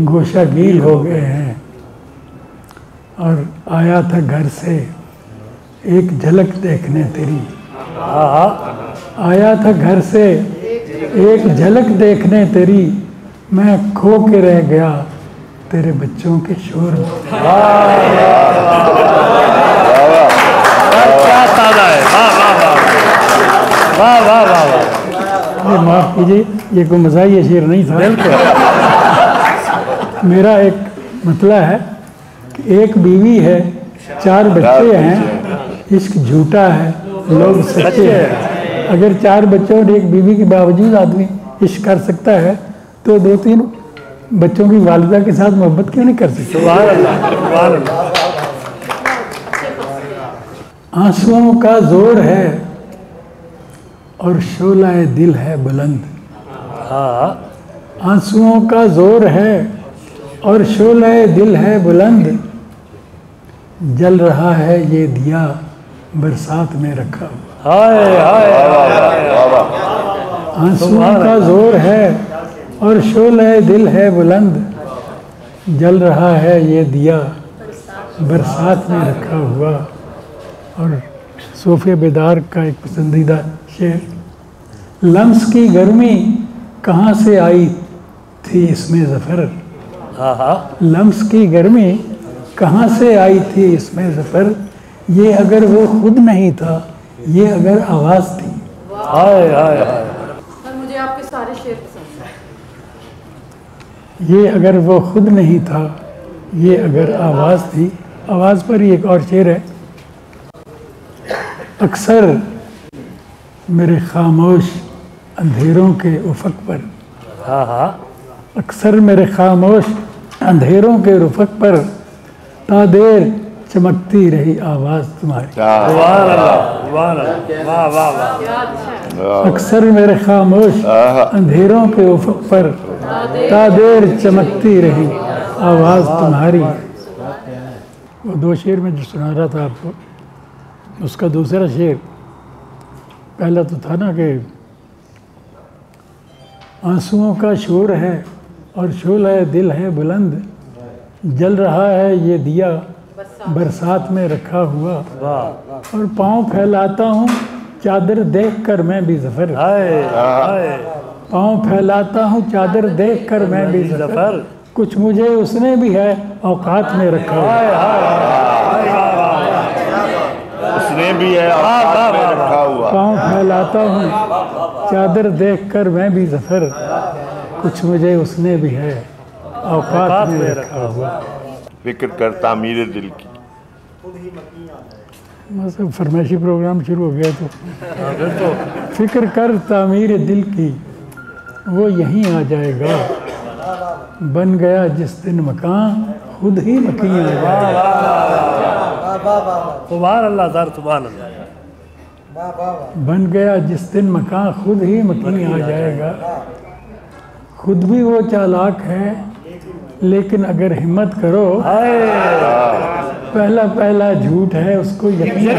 गोशागीर हो गए हैं। और आया था घर से एक झलक देखने तेरी, आया था घर से एक झलक देखने तेरी, मैं खो के रह गया तेरे बच्चों के शोर में। क्या ताज़ा है। वाह वाह वाह वाह। ये माफ़ कीजिए, ये कोई मज़ाहिया शेर नहीं था। मेरा एक मतला है कि एक बीवी है, 4 बच्चे हैं, इश्क झूठा है, लोग सच्चे हैं। अगर 4 बच्चों और एक बीवी के बावजूद आदमी इश्क कर सकता है, तो 2-3 बच्चों की वालिदा के साथ मोहब्बत क्यों नहीं कर सकते? सुभान अल्लाह, सुभान अल्लाह। आंसुओं का जोर है और शोलाए दिल है बुलंद। हाँ, आंसुओं का जोर है और शोलाए दिल है बुलंद, जल रहा है ये दिया बरसात में रखा हुआ। हाय हाय। आंसुओं का जोर है और शोलाए दिल है बुलंद, जल रहा है ये दिया बरसात में रखा हुआ। और सोफे बेदार का एक पसंदीदा शेर, लम्स की गर्मी कहाँ से आई थी इसमें ज़फ़र, लम्स की गर्मी कहाँ से आई थी इसमें ज़फ़र, ये अगर वो खुद नहीं था, ये अगर आवाज़ थी। हाय हाय हाय। सर मुझे आपके सारे शेर पसंद हैं। ये अगर वो खुद नहीं था, ये अगर आवाज़ थी। आवाज़ पर ही एक और शेर है, अक्सर मेरे खामोश अंधेरों के उफ़क़ पर, अक्सर मेरे खामोश अंधेरों के रुफ़क़ पर, तादेर चमकती रही आवाज़ तुम्हारी। सुभान अल्लाह, सुभान अल्लाह। वाह वाह वाह। अक्सर मेरे खामोश अंधेरों के उफ़क़ पर, तादेर चमकती रही आवाज़ तुम्हारी। वो 2 शेर में जो सुना रहा था आपको, उसका दूसरा शेर, पहला तो था ना कि आंसुओं का शोर है और शोला दिल है बुलंद, जल रहा है ये दिया बरसात में रखा हुआ, और पाँव फैलाता हूँ चादर देख कर मैं भी ज़फ़र, पाँव फैलाता हूँ चादर देख कर मैं भी ज़फ़र, कुछ मुझे उसने भी है औकात में रखा हुआ। उसने भी है औकात में रखा हुआ। पाँव फैलाता हूँ चादर देख कर मैं भी ज़फ़र, कुछ मुझे उसने भी है औकात में रखा हुआ। फिक्र कर तामीर दिल की। मतलब फरमाइशी प्रोग्राम शुरू हो गया तो फिक्र कर तामीर दिल की, वो यहीं आ जाएगा, बन गया जिस दिन मकान खुद ही मकीन आ जाएगा। सुभान अल्लाह सर, सुभान अल्लाह। बन गया जिस दिन मकान खुद ही मकीन आ जाएगा। खुद भी वो चालाक है, लेकिन अगर हिम्मत करो, पहला पहला झूठ है उसको यकीन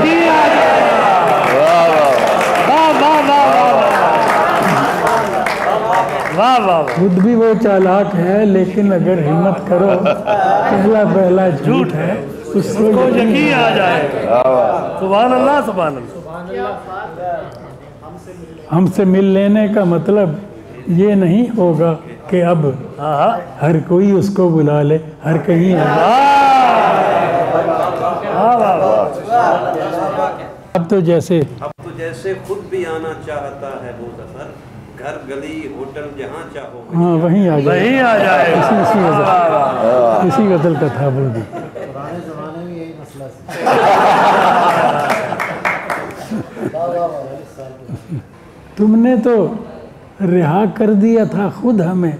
वाह वाह। खुद भी वो चालाक है, लेकिन अगर हिम्मत करो, पहला पहला झूठ है उसको यकीन आ जाएगा। सुभान अल्लाह, सुभान अल्लाह। हमसे मिल लेने का मतलब ये नहीं होगा कि अब हर कोई उसको बुला ले, हर कहीं अब तो जैसे खुद भी आना चाहता है वो ज़फ़र, घर गली होटल जहाँ चाहो। हाँ, वहीं आ जाए, वहीं आ जाए। इसी गज़ल का था वो भी। पुराने ज़माने में यही मसला तुमने तो रिहा कर दिया था खुद हमें,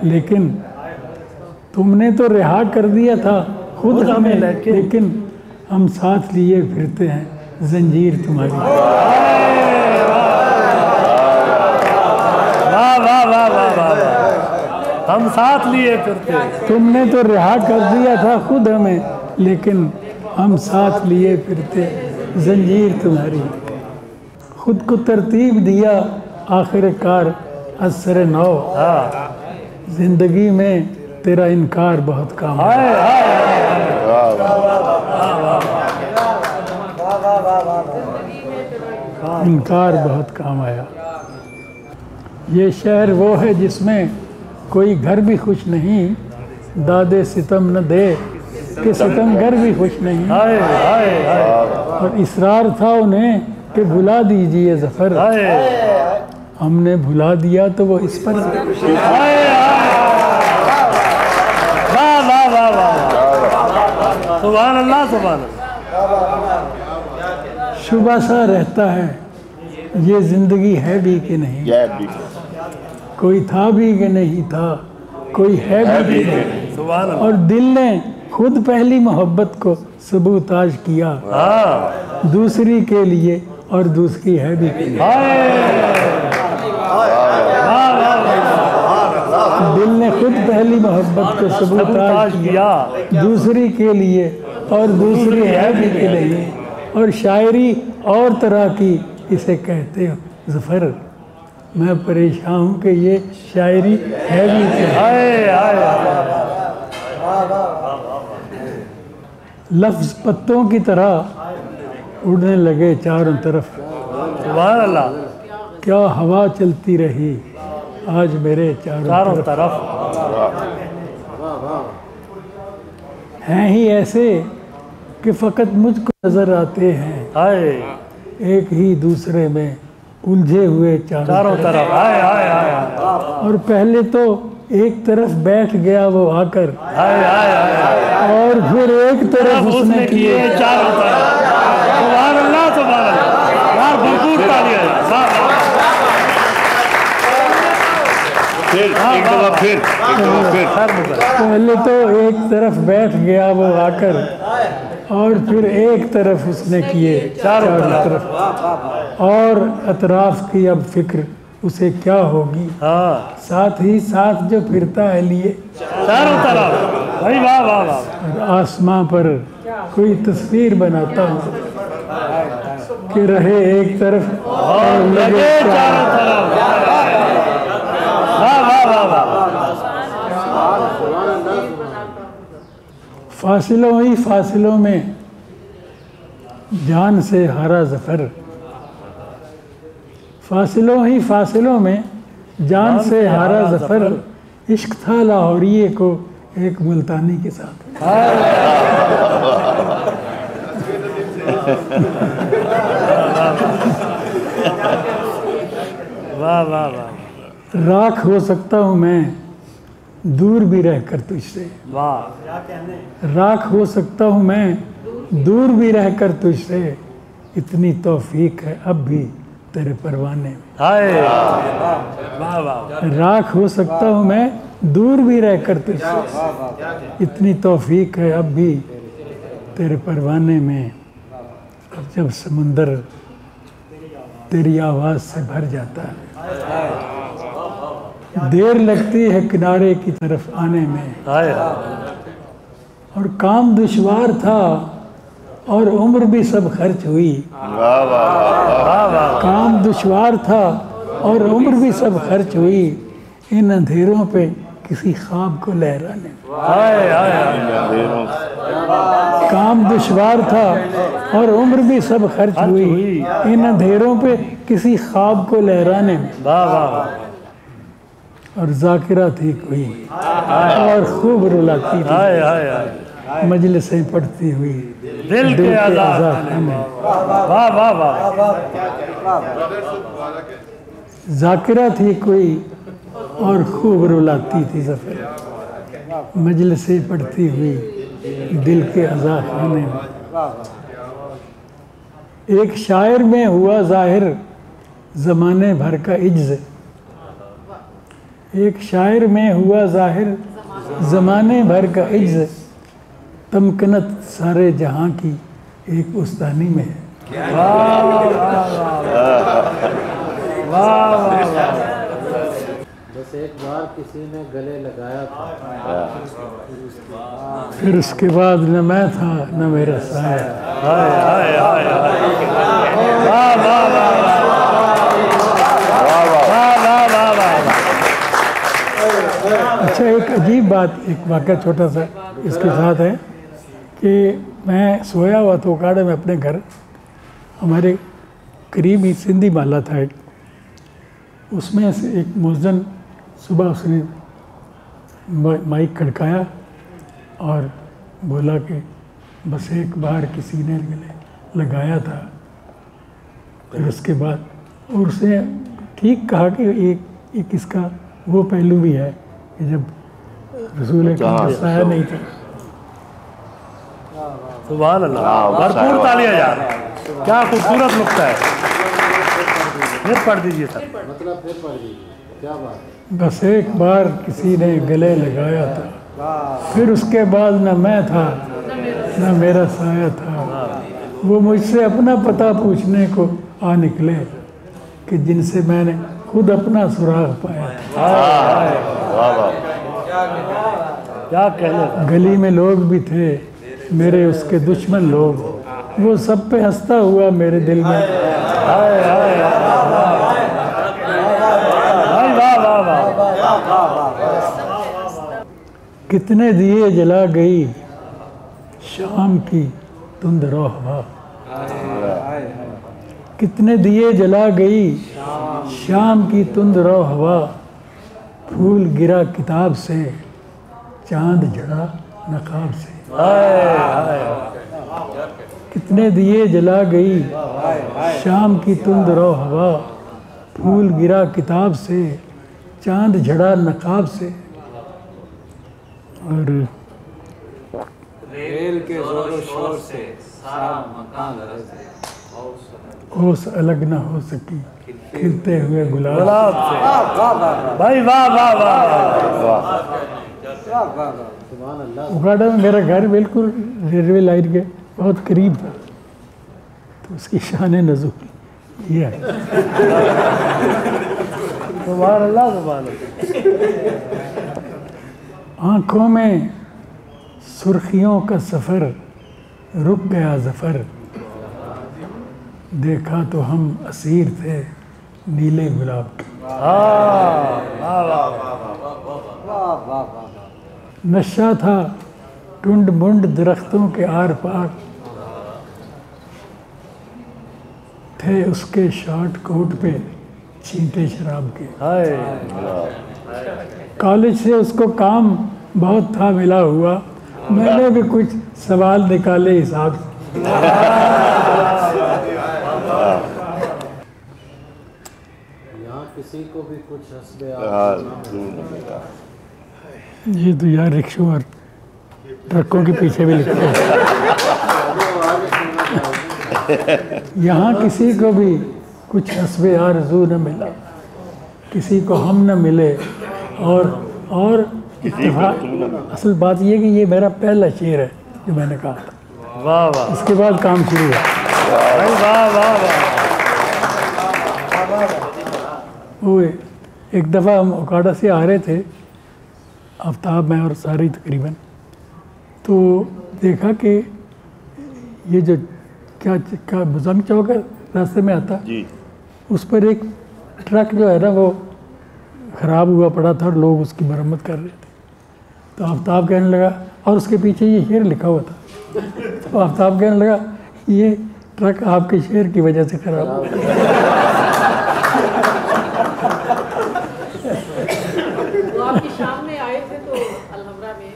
लेकिन तुमने तो रिहा कर दिया था खुद हमें, लेकिन हम साथ लिए फिरते हैं जंजीर तुम्हारी। हम साथ लिए फिरते। तुमने तो रिहा कर दिया था खुद हमें, लेकिन हम साथ लिए फिरते जंजीर तुम्हारी। खुद को तरतीब दिया आखिरकार असर नौ। जिंदगी में तेरा इनकार बहुत काम आया। इनकार बहुत काम आया। ये शहर वो है जिसमें कोई घर भी खुश नहीं, दादे सितम न दे कि सितमगर भी खुश नहीं। और इसरार था उन्हें कि भुला दीजिए ज़फ़र, हमने भुला दिया तो वो इस पर। सुभान अल्लाह, सुभान अल्लाह। शुबा सा रहता है ये ज़िंदगी है भी कि नहीं, कोई था भी कि नहीं था, कोई है भी कि नहीं। सुभान अल्लाह। और दिल ने खुद पहली मोहब्बत को सबूताज किया, दूसरी के लिए और दूसरी है भी कि नहीं। दिल ने खुद पहली मोहब्बत को सबूताज किया, दूसरी के लिए और दूसरी है भी कि नहीं। और शायरी और तरह की इसे कहते हो ज़फ़र, मैं परेशान हूँ कि ये शायरी है भी कि नहीं। लफ्ज़ पत्तों की तरह उड़ने लगे चारों तरफ। सुभान अल्लाह। क्या हवा चलती रही आज मेरे चारों तरफ। हैं ही ऐसे कि फ़कत मुझको नज़र आते हैं, एक ही दूसरे में उलझे हुए चारों तरफ। और पहले तो एक तरफ बैठ गया वो आकर, और फिर एक तरफ उसने किए चारों तरफ। सुभान अल्लाह, सुभान अल्लाह। यार भरपूर तालियां। फिर पहले तो एक तरफ बैठ गया वो आकर, और फिर एक तरफ उसने किए चारों तरफ। और अतराफ की अब फिक्र उसे क्या होगी, साथ ही साथ जो फिरता है लिए चारों तरफ। भाई वाह वाह वाह। और आसमां पर कोई तस्वीर बनाता हूँ कि रहे एक तरफ और लगे चारों तरफ। वाह वाह वाह वाह। फासिलों ही फासिलों में जान से हारा ज़फ़र, फासिलों ही फासिलों में जान से हारा ज़फ़र। इश्क था लाहौरिये को एक मुल्तानी के साथ। वाह वाह वाह। राख हो सकता हूँ मैं दूर भी रहकर तुझसे। वाह। राख हो सकता हूँ मैं दूर भी रहकर तुझसे, इतनी तौफीक है अब भी तेरे परवाने में। वाह वाह। राख हो सकता हूँ मैं दूर भी रहकर तुझसे, इतनी तौफीक है अब भी तेरे परवाने में। और जब समुंदर तेरी आवाज़ से भर जाता है, देर लगती है किनारे की तरफ आने में। और काम दुश्वार था और उम्र भी सब खर्च हुई। काम दुश्वार था और उम्र भी सब खर्च हुई, इन अंधेरों पे किसी ख्वाब को लहराने। काम दुश्वार था और उम्र भी सब खर्च हुई, इन अंधेरों पे किसी ख्वाब को लहराने में। और जाकिरा थी कोई और खूब रुलाती थी, मजलिसें पढ़ती हुई दिल के आज़ाद में। वाह वाह वाह। जाकिरा थी कोई और खूब रुलाती थी ज़फ़र, मजलिसें पढ़ती हुई दिल के अज़ा खाने में। एक शायर में हुआ ज़ाहिर ज़माने भर का इज्ज़, एक शायर में हुआ ज़ाहिर ज़माने भर का इज्ज़, तमकनत सारे जहाँ की एक उस्तानी में है। बस एक बात बार किसी ने गले लगाया था, फिर उसके बाद न मैं था न मेरा साया। हाय हाय हाय वाह वाह वाह वाह वाह। अच्छा, एक अजीब बात, एक वाक़या छोटा सा इसके साथ है कि मैं सोया हुआ था उकाड़े में अपने घर, हमारे करीब ही सिंधी माला था एक, उसमें से एक मुअज्जिन सुबह उसने माइक खड़काया और बोला कि बस एक बार किसी ने गले लगाया था। फिर उसके बाद और उसने ठीक कहा कि एक इसका वो पहलू भी है कि जब रसूल का साया नहीं था। सुभान अल्लाह, भरपूर तालियां यार, क्या खूबसूरत नुक्ता है। फिर पढ़ दीजिए सर। मतलब फिर पढ़ दीजिए, क्या बात है। बस एक बार किसी ने गले लगाया था, फिर उसके बाद न मैं था न मेरा साया था। वो मुझसे अपना पता पूछने को आ निकले कि जिनसे मैंने खुद अपना सुराग पाया था। क्या कहने, गली में लोग भी थे मेरे उसके दुश्मन लोग, वो सब पे हंसता हुआ मेरे दिल में। हाय हाय वाह वाह वाह। कितने दिए जला गई शाम की तुंद हवा, कितने दिए जला गई शाम की तुंद हवा, फूल गिरा किताब से चांद झड़ा नकाब से। कितने दिए जला गई शाम की तुंद हवा, फूल गिरा किताब से चांद झड़ा नकाब से। और रेल के जोरों शोर से सारा मकान ओस अलग न हो सकी खिलते हुए गुलाब। गुलाब से भाई वाह वाह वाह। सुभान अल्लाह। उगाड़ा में मेरा घर बिल्कुल रेलवे लाइन के बहुत करीब था, तो उसकी शान नज़ूल ये है। सुभान अल्लाह सुभान अल्लाह। आँखों में सुर्खियों का सफ़र रुक गया ज़फ़र, देखा तो हम असीर थे नीले गुलाब के। नशा था टुंड मुंड दरख्तों के आर पार, थे उसके शॉर्ट कोट पे छींटे शराब के। कॉलेज से उसको काम बहुत था मिला हुआ, मैंने भी कुछ सवाल निकाले हिसाब से। यहाँ किसी को भी कुछ हस्बे ये तो यार रिक्शों और ट्रकों के पीछे भी लिखते हैं। यहाँ किसी को भी कुछ हस्बे आरज़ू न मिला, किसी को हम न मिले। और इत्तेफाक, असल बात ये कि ये मेरा पहला शेर है जो मैंने कहा था। वाह वाह। इसके बाद काम शुरू है। भाई वाह वाह वाह। वो एक दफ़ा हम ओकाड़ा से आ रहे थे, आफ्ताब में और सारी तकरीबन, तो देखा कि ये जो क्या बुजंग चौक है रास्ते में आता जी, उस पर एक ट्रक जो है ना वो ख़राब हुआ पड़ा था और लोग उसकी मरम्मत कर रहे थे। तो आफ्ताब कहने लगा, और उसके पीछे ये शेर लिखा हुआ था, तो आफ्ताब कहने लगा ये ट्रक आपके शेर की वजह से ख़राब हो गया। वो आपकी शाम में आए थे तो अलहमरा में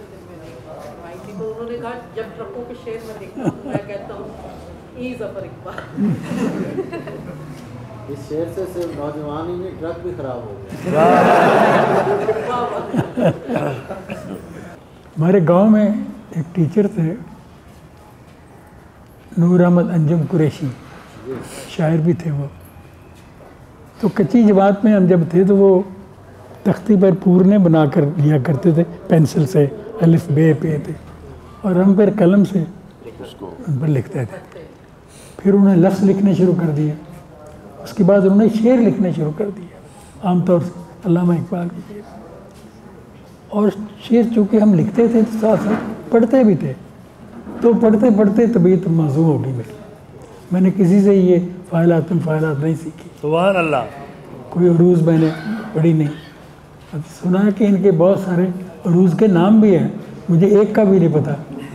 आई थी, तो उन्होंने कहा जब ट्रकों के शेर में देखता हूँ मैं कहता हूँ ई ज़फ़र इकबाल। इस शेर से सिर्फ नौजवान ही नहीं, ट्रक भी खराब हो गया। हमारे गांव में एक टीचर थे नूर अहमद अंजुम कुरैशी, शायर भी थे वो। तो कच्ची जमात में हम जब थे तो वो तख्ती पर पूरने बना कर लिया करते थे पेंसिल से, अलिफ बे पे थे, और हम फिर कलम से उन पर लिखते थे। फिर उन्हें लफ्ज़ लिखने शुरू कर दिए, उसके बाद उन्होंने शेर लिखने शुरू कर दिया, आमतौर से अल्लामा इकबाल के शेर। और शेर चूँकि हम लिखते थे तो साथ साथ पढ़ते भी थे, तो पढ़ते पढ़ते तबीयत मौजूद हो गई मेरी। मैंने किसी से ये फ़ाइलात नहीं सीखी। सुभान अल्लाह। कोई अरूज़ मैंने पढ़ी नहीं। अब सुना है कि इनके बहुत सारे अरूज़ के नाम भी हैं, मुझे एक का भी नहीं पता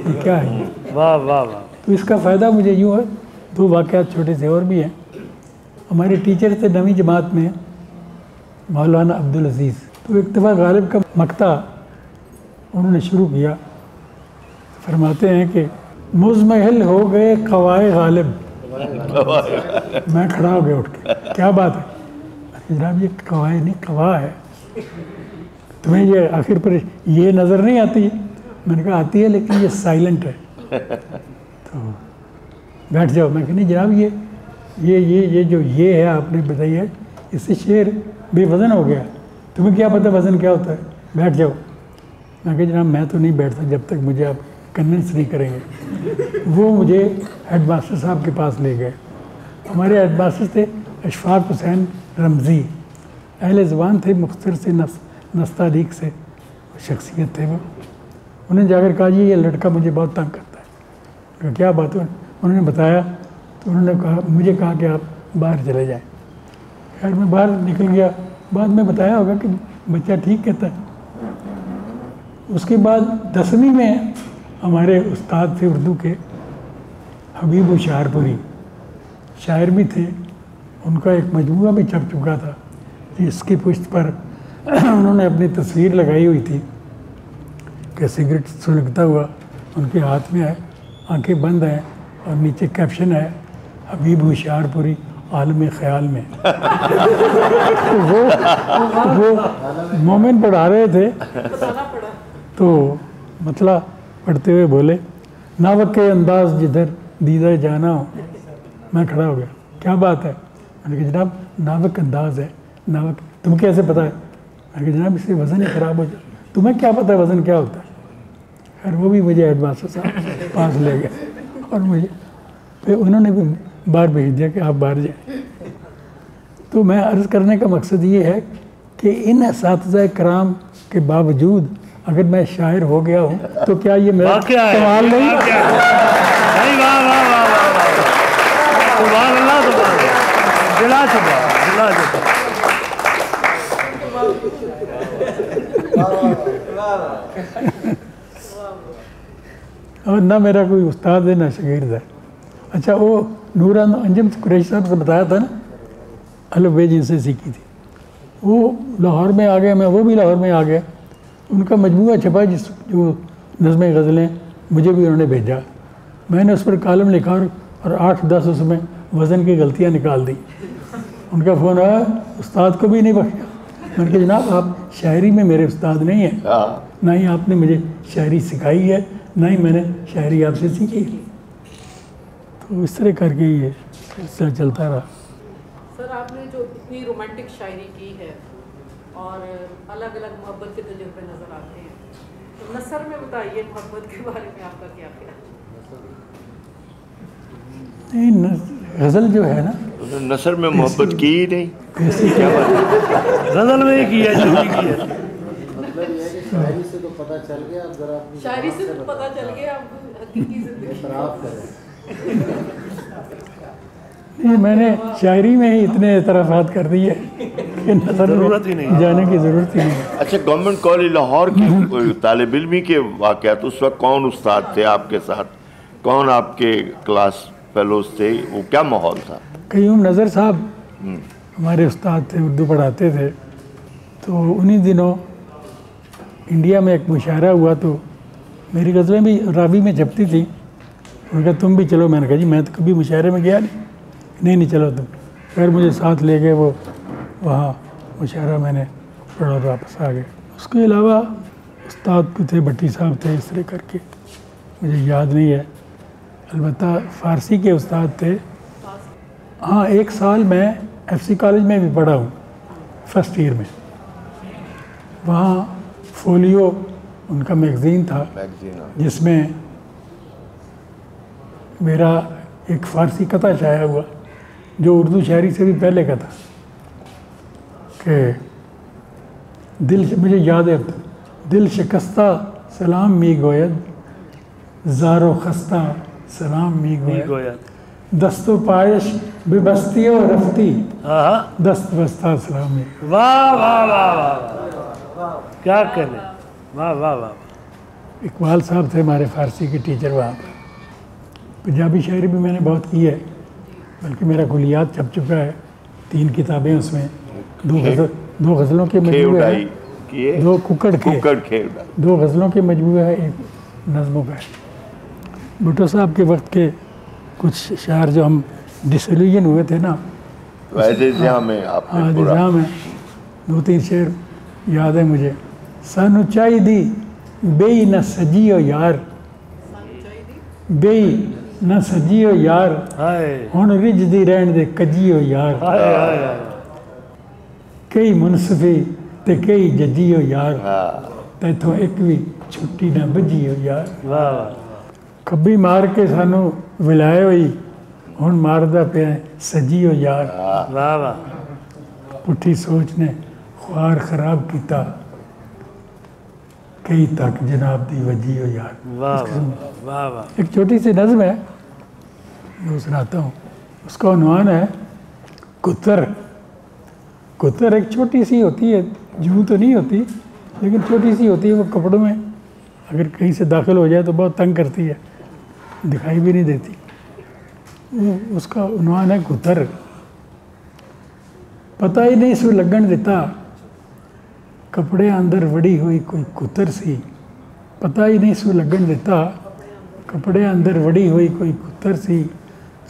ये क्या है। वाह वाह वाह। तो इसका फ़ायदा मुझे यूँ है, 2 वाक़यात छोटे से और भी हैं। हमारे टीचर थे 9वीं जमात में मौलाना अब्दुल अज़ीज़, तो एक दफ़ा गालिब का मकता उन्होंने शुरू किया। फरमाते हैं कि मुज़महल हो गए क़वाए गालिब। मैं खड़ा हो गया उठ के, क्या बात है? जनाब ये कवाए नहीं कवा है, तुम्हें ये आखिर पर ये नज़र नहीं आती? मैंने कहा आती है लेकिन ये साइलेंट है। तो बैठ जाओ। मैं कहा नहीं जनाब ये जो ये है आपने बताई है, इससे शेर बेवज़न हो गया, तुम्हें क्या पता वज़न क्या होता है, बैठ जाओ। मैं कहा जनाब मैं तो नहीं बैठता जब तक मुझे आप कन्विंस नहीं करेंगे। वो मुझे हेडमास्टर साहब के पास ले गए। हमारे हेडमास्टर थे अशफाक हुसैन रमज़ी, अहले ज़बान थे, मुख्तर से नस्तालीक से शख्सियत थे वो। उन्हें जाकर कहा जी ये लड़का मुझे बहुत तंग करता है। कहा क्या बात है? उन्होंने बताया तो उन्होंने कहा मुझे कहा कि आप बाहर चले जाएं। खैर मैं बाहर निकल गया, बाद में बताया होगा कि बच्चा ठीक कहता है। उसके बाद 10वीं में हमारे उस्ताद थे उर्दू के हबीब शाहरपुरी, शायर भी थे। उनका एक मजमूआ भी छप चुका था जिसकी पुष्ट पर उन्होंने अपनी तस्वीर लगाई हुई थी कि सिगरेट सुलगता हुआ उनके हाथ में है, आंखें बंद हैं और नीचे कैप्शन है हबीब होशियारपुरी आलम ख़याल में। तो वो मोमिन पढ़ा रहे थे तो मतलब पढ़ते हुए बोले नावक के अंदाज जिधर दीदा जाना हो। मैं खड़ा हो गया, क्या बात है? मैंने कहा जनाब नावक अंदाज है। नावक तुम्हें कैसे पता है? मैंने कहा जनाब इससे वज़न ही ख़राब हो जाए, तुम्हें क्या पता है वज़न क्या होता है? खैर वो भी मुझे हेडमास्टर साहब पास ले गए और मुझे फिर उन्होंने भी बाहर भेज दिया कि आप बाहर जाएं। तो मैं अर्ज़ करने का मकसद ये है कि इन असातिज़ा कराम के बावजूद अगर मैं शायर हो गया हूँ तो क्या ये मेरा कमाल नहीं? और ना मेरा कोई उस्ताद है ना शागिर्द है। अच्छा वो नूर अंजम कुरैशी साहब से बताया था ना, अलवे जिनसे सीखी थी, वो लाहौर में आ गए, मैं वो भी लाहौर में आ गया। उनका मजमूआ छपा जो नज़्में गज़लें, मुझे भी उन्होंने भेजा। मैंने उस पर कालम लिखा और 8-10 उसमें वज़न की गलतियाँ निकाल दी। उनका फ़ोन आया, उस्ताद को भी नहीं बख्शा। मैंने कहा जनाब आप शायरी में मेरे उस्ताद नहीं हैं, ना ही आपने मुझे शायरी सिखाई है, ना ही मैंने शायरी आपसे सीखी। तो इस तरह करके ये सिलसिला चलता रहा। सर आपने जो इतनी रोमांटिक शायरी की है और अलग अलग मोहब्बत के तजुर्बे नज़र आते हैं, तो नसर में बताइए मोहब्बत के बारे में आपका क्या ख्याल है? नहीं गज़ल जो है ना, नसर में मोहब्बत की ही नहीं, कैसे क्या बात है? गज़ल में की है, शायरी की है। मतलब ये है कि शायरी से तो पता चल गया, अब जरा अपनी शायरी से तो पता चल गया, अब हकीकी ज़िंदगी इतराफ़ करें। नहीं मैंने शायरी में ही इतने एतराफ़ात कर दिए कि नसर में जाने की ज़रूरत ही नहीं। अच्छा गवर्नमेंट कॉलेज लाहौर की तालिब इल्मी के वाक़यात, उस वक्त कौन उस्ताद थे आपके साथ, कौन आपके क्लास फेलोज थे, वो क्या माहौल था? क़य्यूम नज़र साहब हमारे उस्ताद थे, उर्दू पढ़ाते थे। तो उन्हीं दिनों इंडिया में एक मुशायरा हुआ तो मेरी गज़लें भी रावी में छपती थी। उन्होंने कहा तुम भी चलो। मैंने कहा जी मैं तो कभी मुशायरे में गया नहीं चलो तुम। फिर मुझे साथ ले गए, वो वहाँ मुशायरा मैंने पढ़ा, वापस आ गए। उसके अलावा उस्ताद को थे, भट्टी साहब थे, इस तरह करके मुझे याद नहीं है। अलबत्ता फ़ारसी के उस्ताद थे। हाँ 1 साल मैं FC कॉलेज में भी पढ़ा हूँ, फर्स्ट ईयर में। वहाँ फोलियो उनका मैगज़ीन था जिसमें मेरा एक फ़ारसी कथा छाया हुआ जो उर्दू शायरी से भी पहले का था कि दिल, मुझे याद है दिल शिकस्ता सलाम मी गोयद, ज़ारो खस्ता सलाम मी गोयद, दस्तो पायश बेबस्तियों रफ्ती, दस्त बस्ता सलामी। वाह वाह वाह वाह, क्या कहने, वाह वाह वाह। इकबाल साहब थे हमारे फारसी के टीचर वहाँ पर। पंजाबी शायरी भी मैंने बहुत की है, बल्कि मेरा कुलियात छप चुका है, 3 किताबें उसमें, 2 गज़लों के मजमूए हैं, 2 कुकड़ के 2 गज़लों के मजमूए हैं, 1 नज़मों का है। भुट्टो साहब के वक्त के कुछ शायर जो हम डिसल्यूजन हुए थे ना, एल्जाम है आपने हाँ पूरा। एल्जाम है, 2-3 शेर याद है मुझे। सानू चाहिदी बेई न सजियो यार, बेई न सजियो यार, हुण रिजदी रहन दे कजियो यार, कई मुनसफी ते कई जजियो यार, तैथों एक भी छुट्टी ना बजियो यार। खब्बी मार के सानू विलाए होई, हुण मारदा पिया सजियो यार। वाह वाह। पुठी सोच ने ख्वार खराब किया, कई तक जनाब दी वजियो यार। वाह वाह वाह। एक छोटी सी नज़्म है, वो सुनाता हूँ। उसका उन्वान है कुतर। कुतर एक छोटी सी होती है, जूं तो नहीं होती, लेकिन छोटी सी होती है। वो कपड़ों में अगर कहीं से दाखिल हो जाए तो बहुत तंग करती है, दिखाई भी नहीं देती। उसका उन्वान है कुतर। पता ही नहीं सू लगन दिता, कपड़े अंदर वड़ी हुई कोई कुतर सी। पता ही नहीं सू लगन दिता, कपड़े अंदर वड़ी हुई कोई कुतर सी।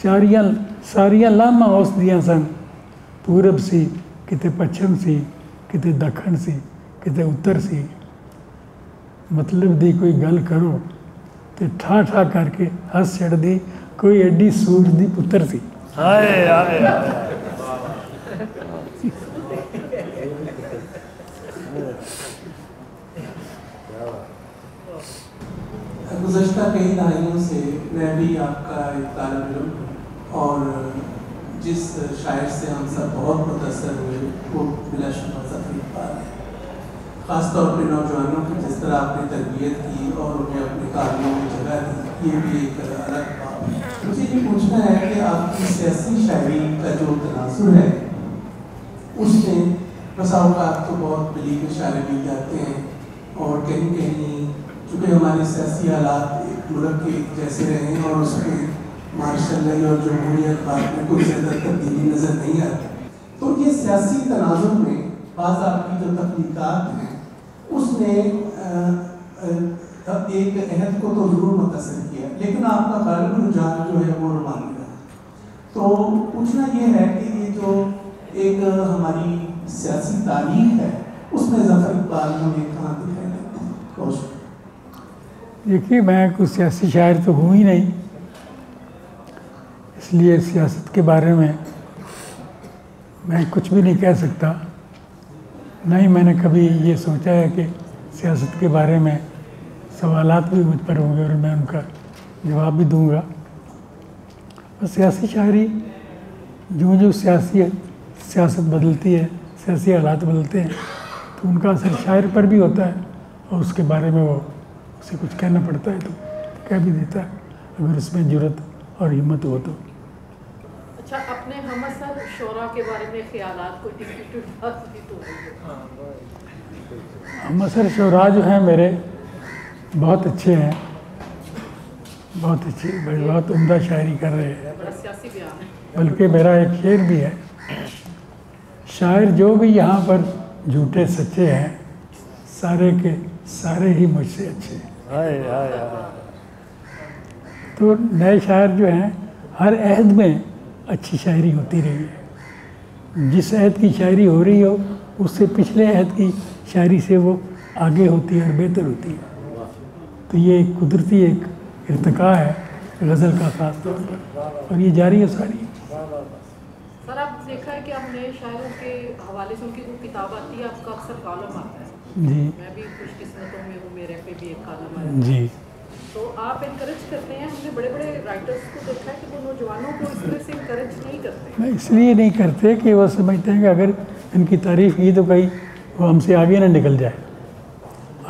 सारियां लामा उस दियां सन, पूरब सी किते पश्चिम सी, किते दखन सी, किते उत्तर सी। मतलब दी कोई गल करो ते ठा ठा करके हस छड़दी, कोई एडी सूर दी पुत्र सी। हाय हाय। गुज़श्ता कई दहाइयों से मैं भी आपका एक तालिब इल्म और जिस शायर से हम सब बहुत मुतासर हुए वो बिलाशुबा ज़फ़र इक़बाल है। ख़ासतौर पर नौजवानों की जिस तरह आपने तरबियत की और उन्हें अपने कार्यों में जगह दी, ये भी एक अलग बात है। मुझे ये पूछना है कि आपकी सियासी शायरी का जो तनासुर है उसमें बसा औक़ात तो बहुत बलीग इशारे मिल जाते हैं, और कहीं कहीं चूँकि हमारे सियासी हालात एक मुल्क के जैसे रहे हैं और उसमें मार्शल और जमहूरियत बात में कोई ज़्यादा तब्दीली नज़र नहीं आती, तो ये सियासी तनाज़ुर में बाज़ आपकी जो तख्लीक़ात हैं उसने एक अहद को तो ज़रूर मुतासर किया, लेकिन आपका गालिब रुझान जो है वो रोमानी रहा। तो पूछना ये है कि ये जो एक हमारी सियासी तारीख है उसमें ज़फ़र इक़बाल हमें कहाँ दिखाई देते हैं? देखिए, मैं कोई सियासी शायर तो हूँ ही नहीं, इसलिए सियासत के बारे में मैं कुछ भी नहीं कह सकता। नहीं मैंने कभी ये सोचा है कि सियासत के बारे में सवालात भी मुझ पर होंगे और मैं उनका जवाब भी दूंगा। और सियासी शायरी जो सियासत बदलती है, सियासी हालात बदलते हैं, तो उनका असर शायर पर भी होता है और उसके बारे में वो उसे कुछ कहना पड़ता है तो कह भी देता है, अगर उसमें जुर्रत और हिम्मत हो तो। अच्छा, अपने हमअसर शोरा के बारे में ख्यालात कोई डिस्ट्रीब्यूट हमअसर शोरा जो हैं मेरे बहुत अच्छे हैं, बहुत अच्छी, बहुत उम्दा शायरी कर रहे हैं। बल्कि मेरा एक शेर भी है, शायर जो भी यहाँ पर झूठे सच्चे हैं, सारे के सारे ही मुझसे अच्छे हैं। तो नए शायर जो हैं हर अहद में अच्छी शायरी होती रही है। जिस अहद की शायरी हो रही हो उससे पिछले अहद की शायरी से वो आगे होती है और बेहतर होती है। तो ये एक कुदरती एक इर्तिका है गज़ल का ख़ास तौर पर, और ये जारी है सारी। सर, आप देखा है कि आप नए शायरों के हवाले से उनकी कोई किताब आती है, आपका अक्सर कॉलम आता है। जी, मैं भी खुशकिस्मतों में हूँ, मेरे पे भी एक कॉलम आया जी। तो आप इनकरेज करते हैं? हमने बड़े बड़े राइटर्स को देखा है कि वो नौजवानों को इस तरह से इनकरेज नहीं करते। मैं इसलिए नहीं करते कि वो समझते हैं कि अगर इनकी तारीफ़ की तो कहीं वो हमसे आगे ना निकल जाए।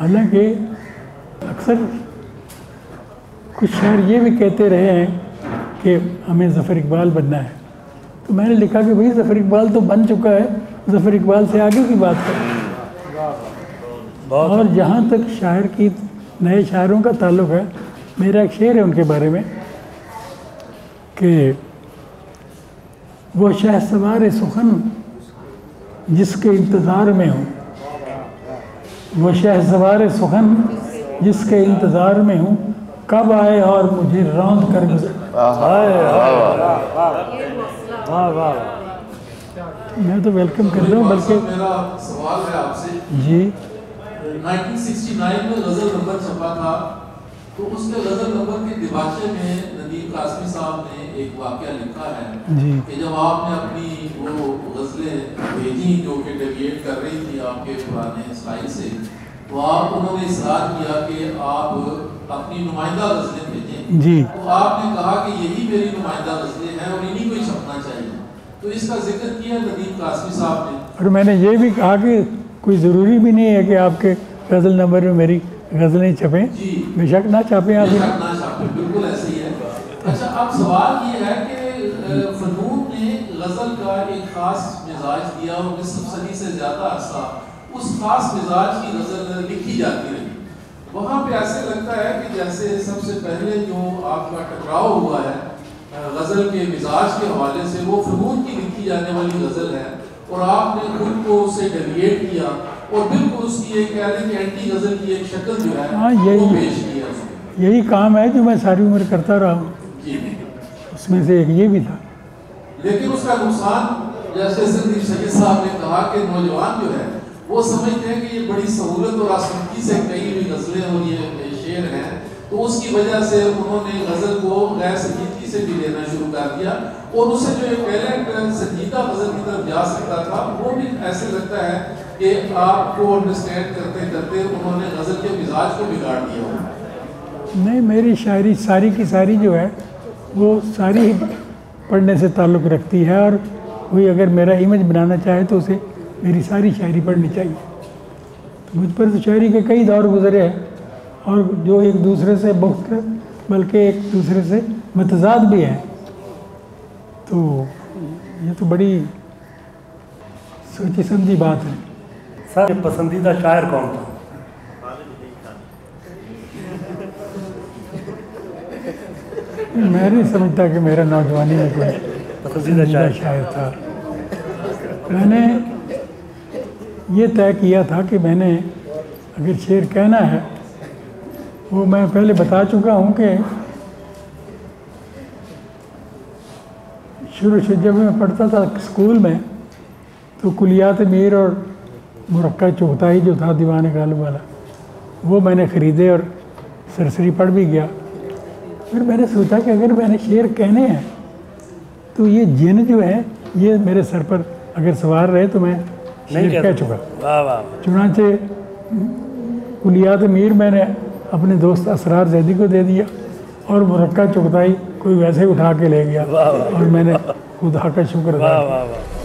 हालांकि अक्सर कुछ शायर ये भी कहते रहे हैं कि हमें ज़फ़र इकबाल बनना है, तो मैंने लिखा कि भाई ज़फ़र इकबाल तो बन चुका है, ज़फ़र इकबाल से आगे की बात करें। और जहाँ तक शायर की नए शायरों का ताल्लुक़ है, मेरा एक शेर है उनके बारे में कि वो शहसवार सुखन जिसके इंतज़ार में हूँ, वो शहसवार सुखन जिसके इंतज़ार में हूँ, कब आए और मुझे रौंद कर गुजर। मैं तो वेलकम कर रहा हूँ, बल्कि मेरा सवाल है आपसे जी 1969 में गज़ल नंबर छपा था, तो उसके गज़ल नंबर के दिबाचे में नदीम कासमी साहब ने एक वाक़या लिखा है जी कि जब आपने अपनी वो गज़लें भेजी जो कि डेविएट कर रही थी आपके पुराने स्टाइल से, तो आप उन्होंने इसरार किया कि आप अपनी नुमाइंदा गज़लें भेजें। जी तो आपने कहा कि यही मेरी नुमाइंदा गज़लें हैं और इन्हीं को ही छपना चाहिए, तो इसका जिक्र किया नदीम कासमी साहब ने। और मैंने ये भी कहा कि कोई ज़रूरी भी नहीं है कि आपके गज़ल नंबर में मेरी गज़लें छपें, बेशक ना छापें आप। बेशक ना छापें, बिल्कुल ऐसे ही है। अच्छा, अब सवाल ये है कि फ़नून ने गज़ल का एक ख़ास मिजाज दिया और 20 सदी से ज़्यादा अरसा उस ख़ास मिजाज की गज़ल लिखी जाती रही। वहाँ पे ऐसे लगता है कि जैसे सबसे पहले जो आपका टकराव हुआ है गज़ल के मिजाज के हवाले से, वो फ़नून की लिखी जाने वाली गज़ल है और आपने खुद को उससे डेविएट किया और बिल्कुल उसकी एक कह लें कि एंटी गज़ल की एक शक्ल जो है वो पेश की है। यही काम है जो मैं सारी उम्र करता रहा हूँ, उसमें से एक ये भी था। लेकिन उसका नुकसान, जैसे संदीप सैयद साहब ने कहा कि नौजवान जो है वो समझते हैं कि ये बड़ी सहूलत और आसानी से कई भी गज़लें और ये शेर हैं, तो उसकी वजह से उन्होंने गज़ल को गैर संजीदगी से भी लेना शुरू कर दिया और उससे जो एक पहले संजीदा गज़ल की तरफ जा सकता था वो भी ऐसे लगता है कि आपको अंडरस्टैंड करते करते उन्होंने गज़ल के मिजाज को बिगाड़ दिया। नहीं, मेरी शायरी सारी की सारी जो है वो सारी पढ़ने से ताल्लुक़ रखती है, और कोई अगर मेरा इमेज बनाना चाहे तो उसे मेरी सारी शायरी पढ़नी चाहिए। तो मुझ पर तो शायरी के कई दौर गुजरे हैं और जो एक दूसरे से बहुत बल्कि एक दूसरे से मतजाद भी हैं, तो ये तो बड़ी सोची समझी बात है। सर, पसंदीदा शायर कौन था? मैं नहीं समझता कि मेरा नौजवानी में कोई पसंदीदा शायर था। मैंने ये तय किया था कि मैंने अगर शेर कहना है, वो मैं पहले बता चुका हूँ कि शुरू से जब मैं पढ़ता था स्कूल में, तो कुलियात मीर और मुरक्का चुगताई जो था दीवान गालिब वाला, वो मैंने ख़रीदे और सरसरी पढ़ भी गया। फिर मैंने सोचा कि अगर मैंने शेर कहने हैं तो ये जिन जो है ये मेरे सर पर अगर सवार रहे तो मैं शेर कह चुका। चुनांचे कुलियात मीर मैंने अपने दोस्त असरार जैदी को दे दिया और मुरक्का चुगताई कोई वैसे उठा के ले गया और मैंने खुदा का शुक्र अदा किया।